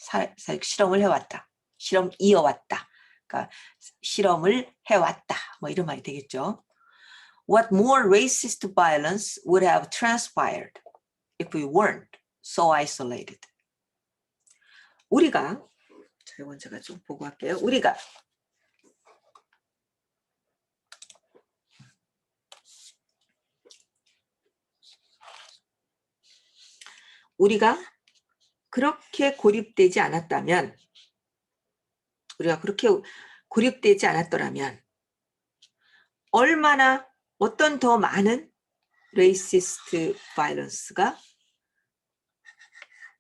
해왔다. 실험 이어왔다. 그러니까 실험을 해왔다. 뭐 이런 말이 되겠죠. What more racist violence would have transpired if we weren't so isolated? 우리가, 자, 이건 제가 좀 보고 할게요. 우리가 그렇게 고립되지 않았다면, 우리가 그렇게 고립되지 않았더라면 얼마나 어떤 더 많은 레이시스트 바이런스가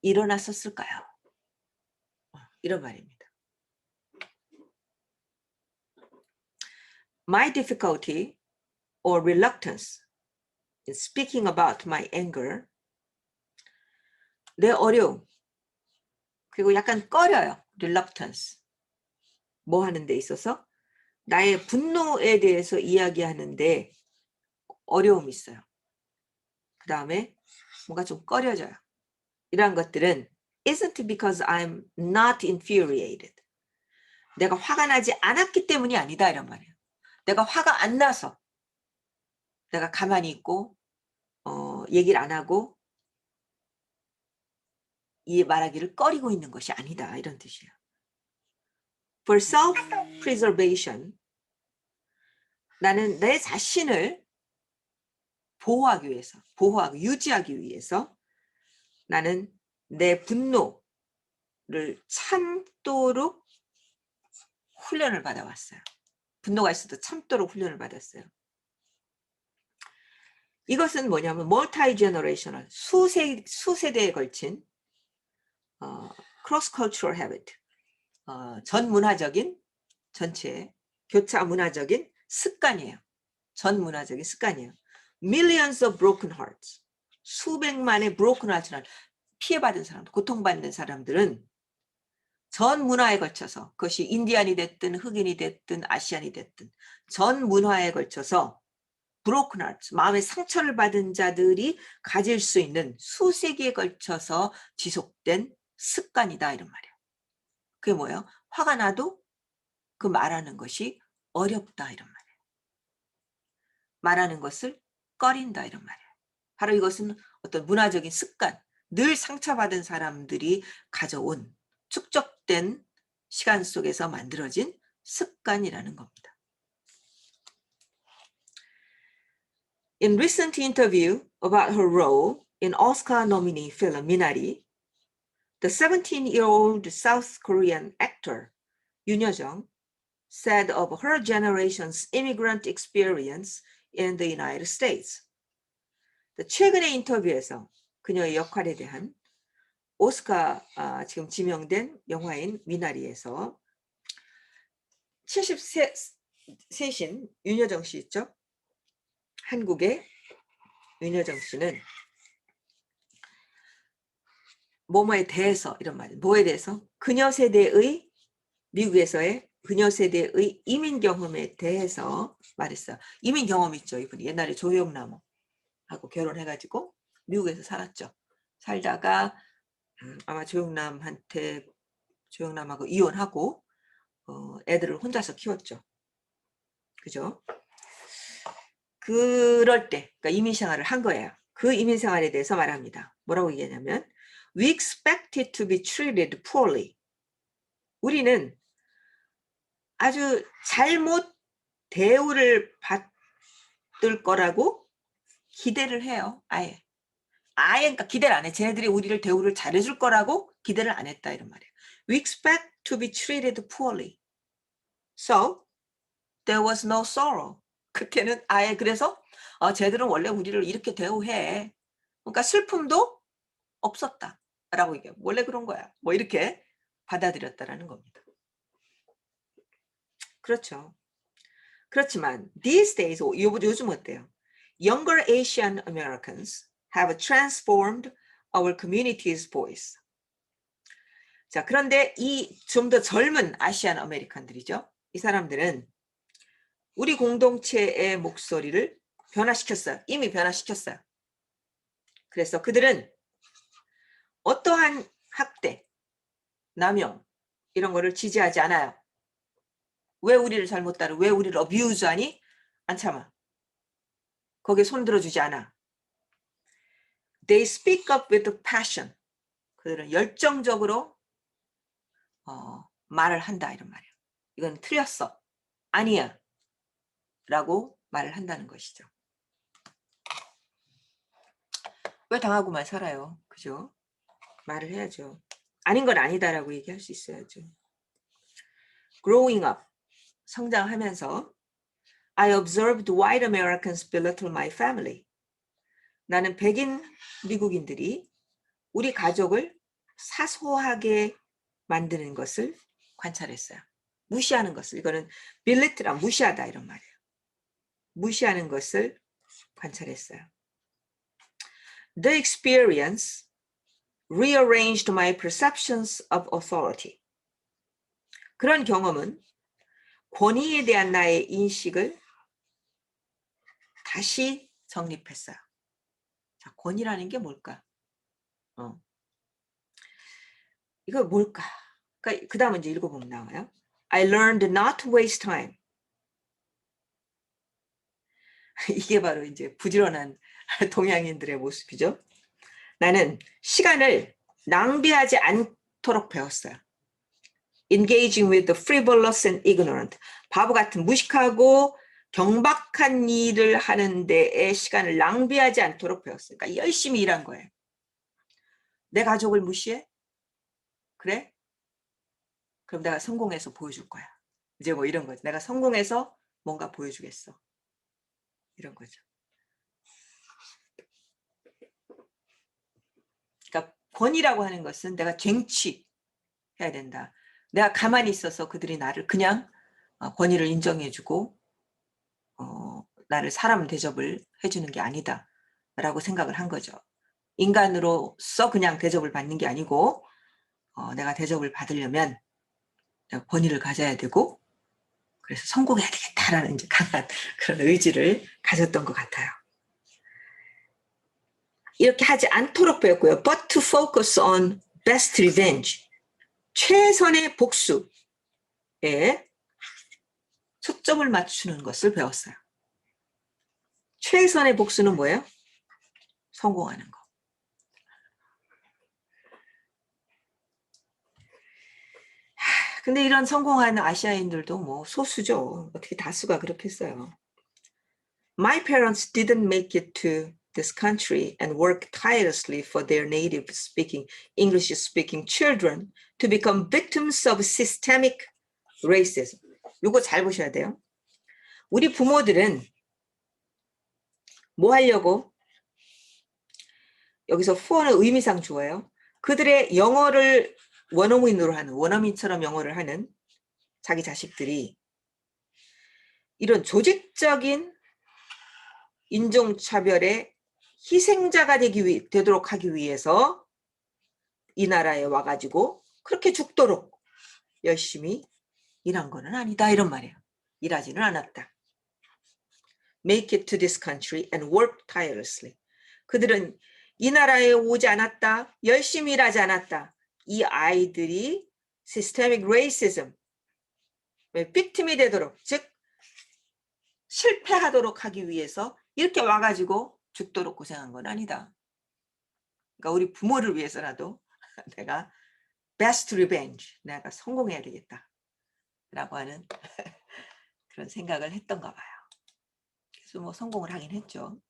일어났었을까요? 이런 말입니다. My difficulty or reluctance in speaking about my anger, 내 어려움, 그리고 약간 꺼려요. reluctance, 뭐 하는 데 있어서 나의 분노에 대해서 이야기하는데 어려움이 있어요. 그 다음에 뭔가 좀 꺼려져요. 이러한 것들은 isn't because I'm not infuriated. 내가 화가 나지 않았기 때문이 아니다 이런 말이에요. 내가 화가 안 나서 내가 가만히 있고 얘기를 안 하고 이 말하기를 꺼리고 있는 것이 아니다 이런 뜻이에요. For self-preservation, 나는 내 자신을 보호하기 위해서, 유지하기 위해서 나는 내 분노를 참도록 훈련을 받아왔어요. 분노가 있어도 참도록 훈련을 받았어요. 이것은 뭐냐면 multi-generational, 수세대에 걸친 cross-cultural habit, 전 문화적인, 전체 교차 문화적인 습관이에요. 전 문화적인 습관이에요. Millions of broken hearts, 수백만의 broken hearts를 피해받은 사람들, 고통받는 사람들은 전 문화에 걸쳐서, 그것이 인디안이 됐든 흑인이 됐든 아시안이 됐든 전 문화에 걸쳐서 broken hearts, 마음의 상처를 받은 자들이 가질 수 있는 수세기에 걸쳐서 지속된 습관이다 이런 말이에요. 그게 뭐예요? 화가 나도 그 말하는 것이 어렵다 이런 말이에요. 말하는 것을 꺼린다 이런 말이에요. 바로 이것은 어떤 문화적인 습관, 늘 상처받은 사람들이 가져온 축적된 시간 속에서 만들어진 습관이라는 겁니다. In recent interview about her role in Oscar nominee film Minari, the 17-year-old South Korean actor 윤여정 said of her generation's immigrant experience in the United States. 최근의 인터뷰에서 그녀의 역할에 대한 오스카 지금 지명된 영화인 미나리에서 73신 윤여정 씨 있죠? 한국의 윤여정 씨는 뭐뭐에 대해서 이런 말, 뭐에 대해서? 그녀 세대의 미국에서의 그녀 세대의 이민 경험에 대해서 말했어요. 이민 경험 있죠. 이분이 옛날에 조영남하고 결혼해가지고 미국에서 살았죠. 살다가 아마 조영남하고 이혼하고 애들을 혼자서 키웠죠. 그죠? 그럴 때, 그러니까 이민 생활을 한 거예요. 그 이민 생활에 대해서 말합니다. 뭐라고 얘기하냐면 We expected to be treated poorly. 우리는 아주 잘못 대우를 받을 거라고 기대를 해요. 아예 그러니까 기대를 안 해. 쟤네들이 우리를 대우를 잘해줄 거라고 기대를 안 했다 이런 말이에요. We expect to be treated poorly. So there was no sorrow. 그때는 그래서 쟤들은 원래 우리를 이렇게 대우해. 그러니까 슬픔도 없었다. 라고 얘기해요. 원래 그런 거야. 뭐 이렇게 받아들였다라는 겁니다. 그렇죠. 그렇지만 these days, 요즘 어때요? Younger Asian Americans have transformed our community's voice. 자, 그런데 이 좀 더 젊은 아시안 아메리칸들이죠. 이 사람들은 우리 공동체의 목소리를 변화시켰어요. 이미 변화시켰어요. 그래서 그들은 어떠한 학대, 남용 이런 거를 지지하지 않아요. 왜 우리를 잘못 따르? 왜 우리를 어뷰즈하니? 안 참아. 거기에 손들어주지 않아. They speak up with passion. 그들은 열정적으로 말을 한다 이런 말이에요. 이건 틀렸어. 아니야. 라고 말을 한다는 것이죠. 왜 당하고만 살아요? 그죠? 말을 해야죠. 아닌 건 아니다라고 얘기할 수 있어야죠. Growing up, 성장하면서 I observed white Americans belittle my family. 나는 백인 미국인들이 우리 가족을 사소하게 만드는 것을 관찰했어요. 무시하는 것을, 이거는 belittle, 무시하다 이런 말이에요. 무시하는 것을 관찰했어요. The experience rearranged my perceptions of authority. 그런 경험은 권위에 대한 나의 인식을 다시 정립했어요. 자, 권위라는 게 뭘까? 이거 뭘까? 그러니까 그 다음은 이제 읽어보면 나와요. I learned not to waste time. 이게 바로 이제 부지런한 동양인들의 모습이죠. 나는 시간을 낭비하지 않도록 배웠어요. Engaging with the frivolous and ignorant. 바보 같은 무식하고 경박한 일을 하는 데에 시간을 낭비하지 않도록 배웠어요. 그러니까 열심히 일한 거예요. 내 가족을 무시해? 그래? 그럼 내가 성공해서 보여줄 거야. 이제 뭐 이런 거죠. 내가 성공해서 뭔가 보여주겠어. 이런 거죠. 그러니까 권위라고 하는 것은 내가 쟁취해야 된다. 내가 가만히 있어서 그들이 나를 그냥 권위를 인정해주고 나를 사람 대접을 해주는 게 아니다 라고 생각을 한 거죠. 인간으로서 그냥 대접을 받는 게 아니고 내가 대접을 받으려면 내가 권위를 가져야 되고 그래서 성공해야 되겠다라는 이제 강한 그런 의지를 가졌던 것 같아요. 이렇게 하지 않도록 배웠고요. But to focus on best revenge. 최선의 복수에 초점을 맞추는 것을 배웠어요. 최선의 복수는 뭐예요? 성공하는 거. 근데 이런 성공하는 아시아인들도 뭐 소수죠. 어떻게 다수가 그렇겠어요. My parents didn't make it to this country and work tirelessly for their native speaking, English speaking children to become victims of systemic racism. 이거 잘 보셔야 돼요. 우리 부모들은 뭐 하려고? 여기서 for는 의미상 주어요. 그들의 영어를 원어민으로 하는, 원어민처럼 영어를 하는 자기 자식들이 이런 조직적인 인종차별의 희생자가 되도록 하기 위해서 이 나라에 와가지고 그렇게 죽도록 열심히 일한 거는 아니다 이런 말이에요. 일하지는 않았다. Make it to this country and work tirelessly. 그들은 이 나라에 오지 않았다. 열심히 일하지 않았다. 이 아이들이 systemic racism, 빅팀이 되도록, 즉 실패하도록 하기 위해서 이렇게 와가지고 죽도록 고생한 건 아니다. 그러니까 우리 부모를 위해서라도 내가 best revenge, 내가 성공해야 되겠다 라고 하는 그런 생각을 했던가 봐요. 그래서 뭐 성공을 하긴 했죠.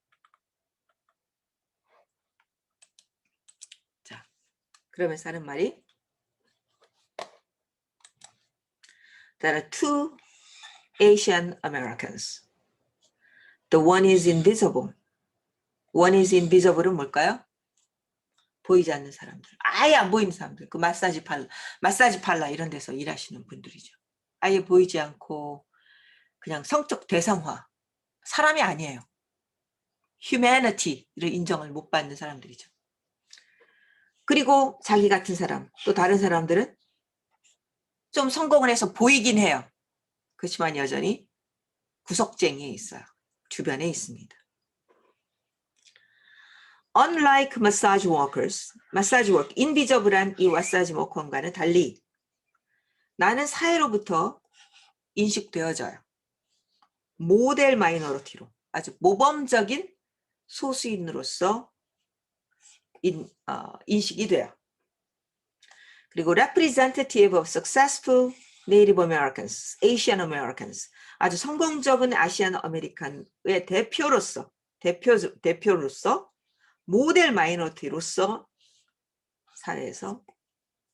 자, 그러면서 하는 말이 There are two Asian Americans. The one is invisible. One is invisible은 뭘까요? 보이지 않는 사람들. 아예 안 보이는 사람들. 그 마사지 팔라 이런 데서 일하시는 분들이죠. 아예 보이지 않고 그냥 성적 대상화. 사람이 아니에요. humanity를 인정을 못 받는 사람들이죠. 그리고 자기 같은 사람, 또 다른 사람들은 좀 성공을 해서 보이긴 해요. 그렇지만 여전히 구석쟁이에 있어요. 주변에 있습니다. Unlike massage workers, massage work, 인비저블한 이 마사지 워커과는 달리 나는 사회로부터 인식되어져요. 모델 마이너리티로, 아주 모범적인 소수인으로서 인식이 돼요. 그리고 representative of successful Native Americans, Asian Americans, 아주 성공적인 아시안 아메리칸의 대표로서 모델 마이너리티로서 사회에서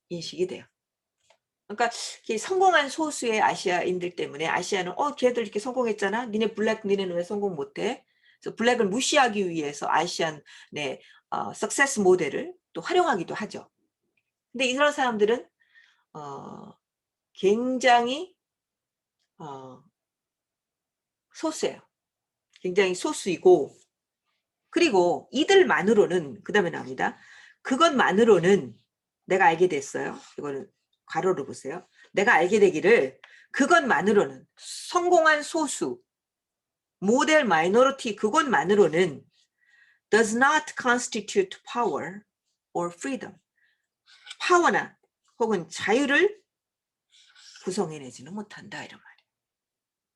인식이 돼요. 그러니까 성공한 소수의 아시아인들 때문에 아시아는 걔들 이렇게 성공했잖아. 니네는 왜 성공 못해? 그래서 블랙을 무시하기 위해서 아시안의 석세스 모델을 또 활용하기도 하죠. 근데 이런 사람들은 굉장히 소수예요. 굉장히 소수이고, 그리고 이들만으로는, 그 다음에 나옵니다. 그것만으로는 내가 알게 됐어요. 이거는 괄호로 보세요. 내가 알게 되기를 그것만으로는, 성공한 소수, 모델 마이너리티 그것만으로는 does not constitute power or freedom. 파워나 혹은 자유를 구성해내지는 못한다, 이런 말이에요.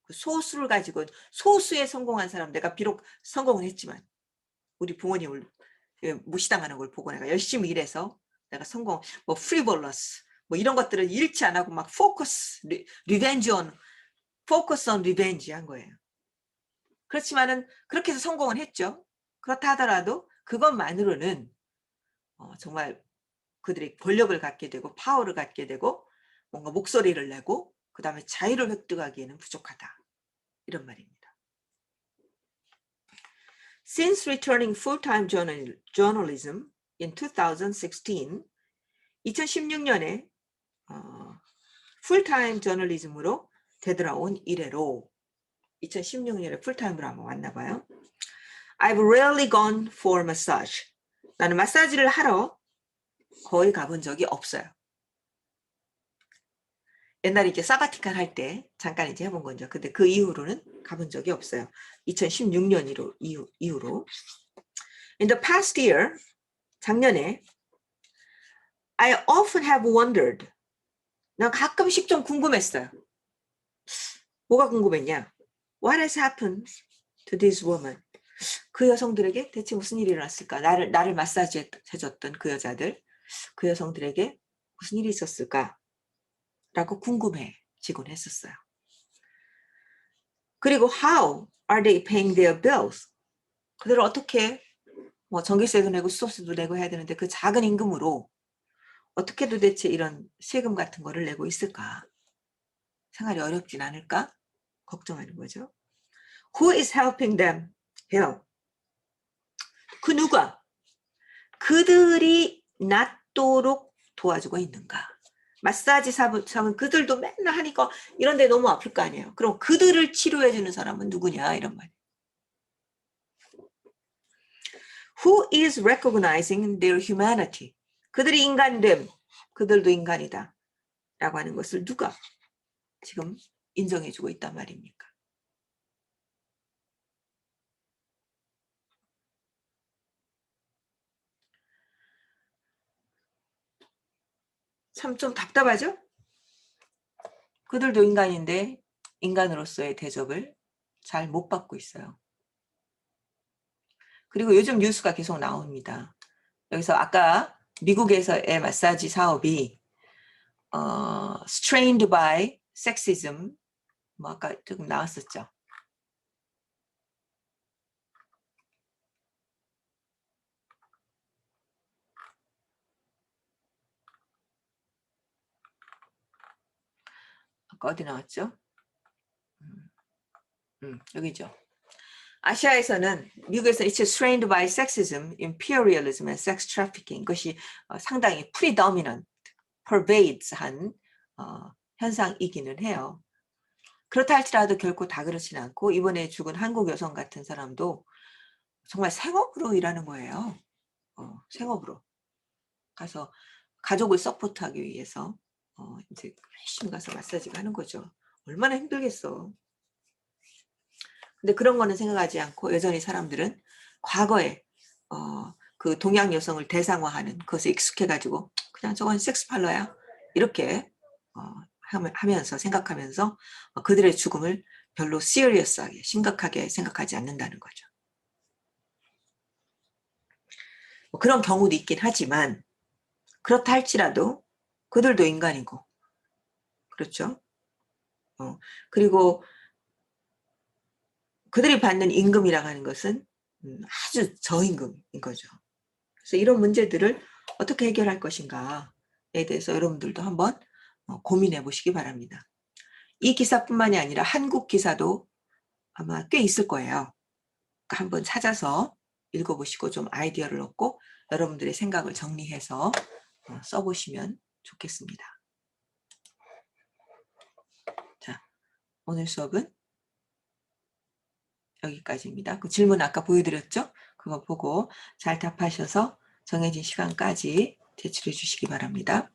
그 소수를 가지고, 소수의 성공한 사람, 내가 비록 성공을 했지만 우리 부모님을 무시당하는 걸 보고 내가 열심히 일해서 내가 성공, frivolous, 이런 것들을 잃지 안 하고 막 revenge on revenge 한 거예요. 그렇지만은 그렇게 해서 성공을 했죠. 그렇다 하더라도 그것만으로는 정말 그들이 권력을 갖게 되고 파워를 갖게 되고 뭔가 목소리를 내고 그 다음에 자유를 획득하기에는 부족하다. 이런 말입니다. Since returning full-time journalism in 2016, 2016년에 풀타임 저널리즘으로 되돌아온 이래로 2016년에 풀타임으로 한번 왔나 봐요. I've rarely gone for massage. 나는 마사지를 하러 거의 가본 적이 없어요. 옛날에 이제 사바티칼 할 때 잠깐 이제 해본 거죠. 근데 그 이후로는 가본 적이 없어요. 2016년 이후로. In the past year, 작년에 I often have wondered. 난 가끔씩 좀 궁금했어요. 뭐가 궁금했냐? What has happened to this woman? 그 여성들에게 대체 무슨 일이 일어났을까? 나를 마사지 해줬던 그 여자들, 그 여성들에게 무슨 일이 있었을까? 라고 궁금해지곤 했었어요. 그리고 how are they paying their bills? 그들은 어떻게 전기세도 내고 수도세도 내고 해야 되는데 그 작은 임금으로 어떻게 도대체 이런 세금 같은 거를 내고 있을까? 생활이 어렵진 않을까? 걱정하는 거죠. Who is helping them? help. 그 누가? 그들이 낫도록 도와주고 있는가? 마사지 사무은 그들도 맨날 하니까 이런 데 너무 아플 거 아니에요. 그럼 그들을 치료해 주는 사람은 누구냐? 이런 말이에요. Who is recognizing their humanity? 그들이 인간됨, 그들도 인간이다 라고 하는 것을 누가 지금 인정해 주고 있단 말입니까? 참 좀 답답하죠? 그들도 인간인데 인간으로서의 대접을 잘 못 받고 있어요. 그리고 요즘 뉴스가 계속 나옵니다. 여기서 아까 미국에서의 마사지 사업이 strained by sexism, 아까 조금 나왔었죠. 아까 어디 나왔죠? 여기죠. 아시아에서는 미국에서는 it's strained by sexism, imperialism and sex trafficking. 그것이 상당히 predominant, pervades한 현상이기는 해요. 그렇다 할지라도 결코 다 그렇지는 않고 이번에 죽은 한국 여성 같은 사람도 정말 생업으로 일하는 거예요. 생업으로. 가서 가족을 서포트하기 위해서 이제 열심히 가서 마사지가 하는 거죠. 얼마나 힘들겠어. 근데 그런 거는 생각하지 않고 여전히 사람들은 과거에 그 동양 여성을 대상화하는 그것에 익숙해가지고 그냥 저건 섹스팔러야 이렇게 하면서 생각하면서 그들의 죽음을 별로 시리어스하게 심각하게 생각하지 않는다는 거죠. 뭐 그런 경우도 있긴 하지만 그렇다 할지라도 그들도 인간이고 그렇죠. 그리고 그들이 받는 임금이라고 하는 것은 아주 저임금인 거죠. 그래서 이런 문제들을 어떻게 해결할 것인가에 대해서 여러분들도 한번 고민해 보시기 바랍니다. 이 기사뿐만이 아니라 한국 기사도 아마 꽤 있을 거예요. 그러니까 한번 찾아서 읽어보시고 좀 아이디어를 얻고 여러분들의 생각을 정리해서 써보시면 좋겠습니다. 자, 오늘 수업은 여기까지입니다. 그 질문 아까 보여드렸죠? 그거 보고 잘 답하셔서 정해진 시간까지 제출해 주시기 바랍니다.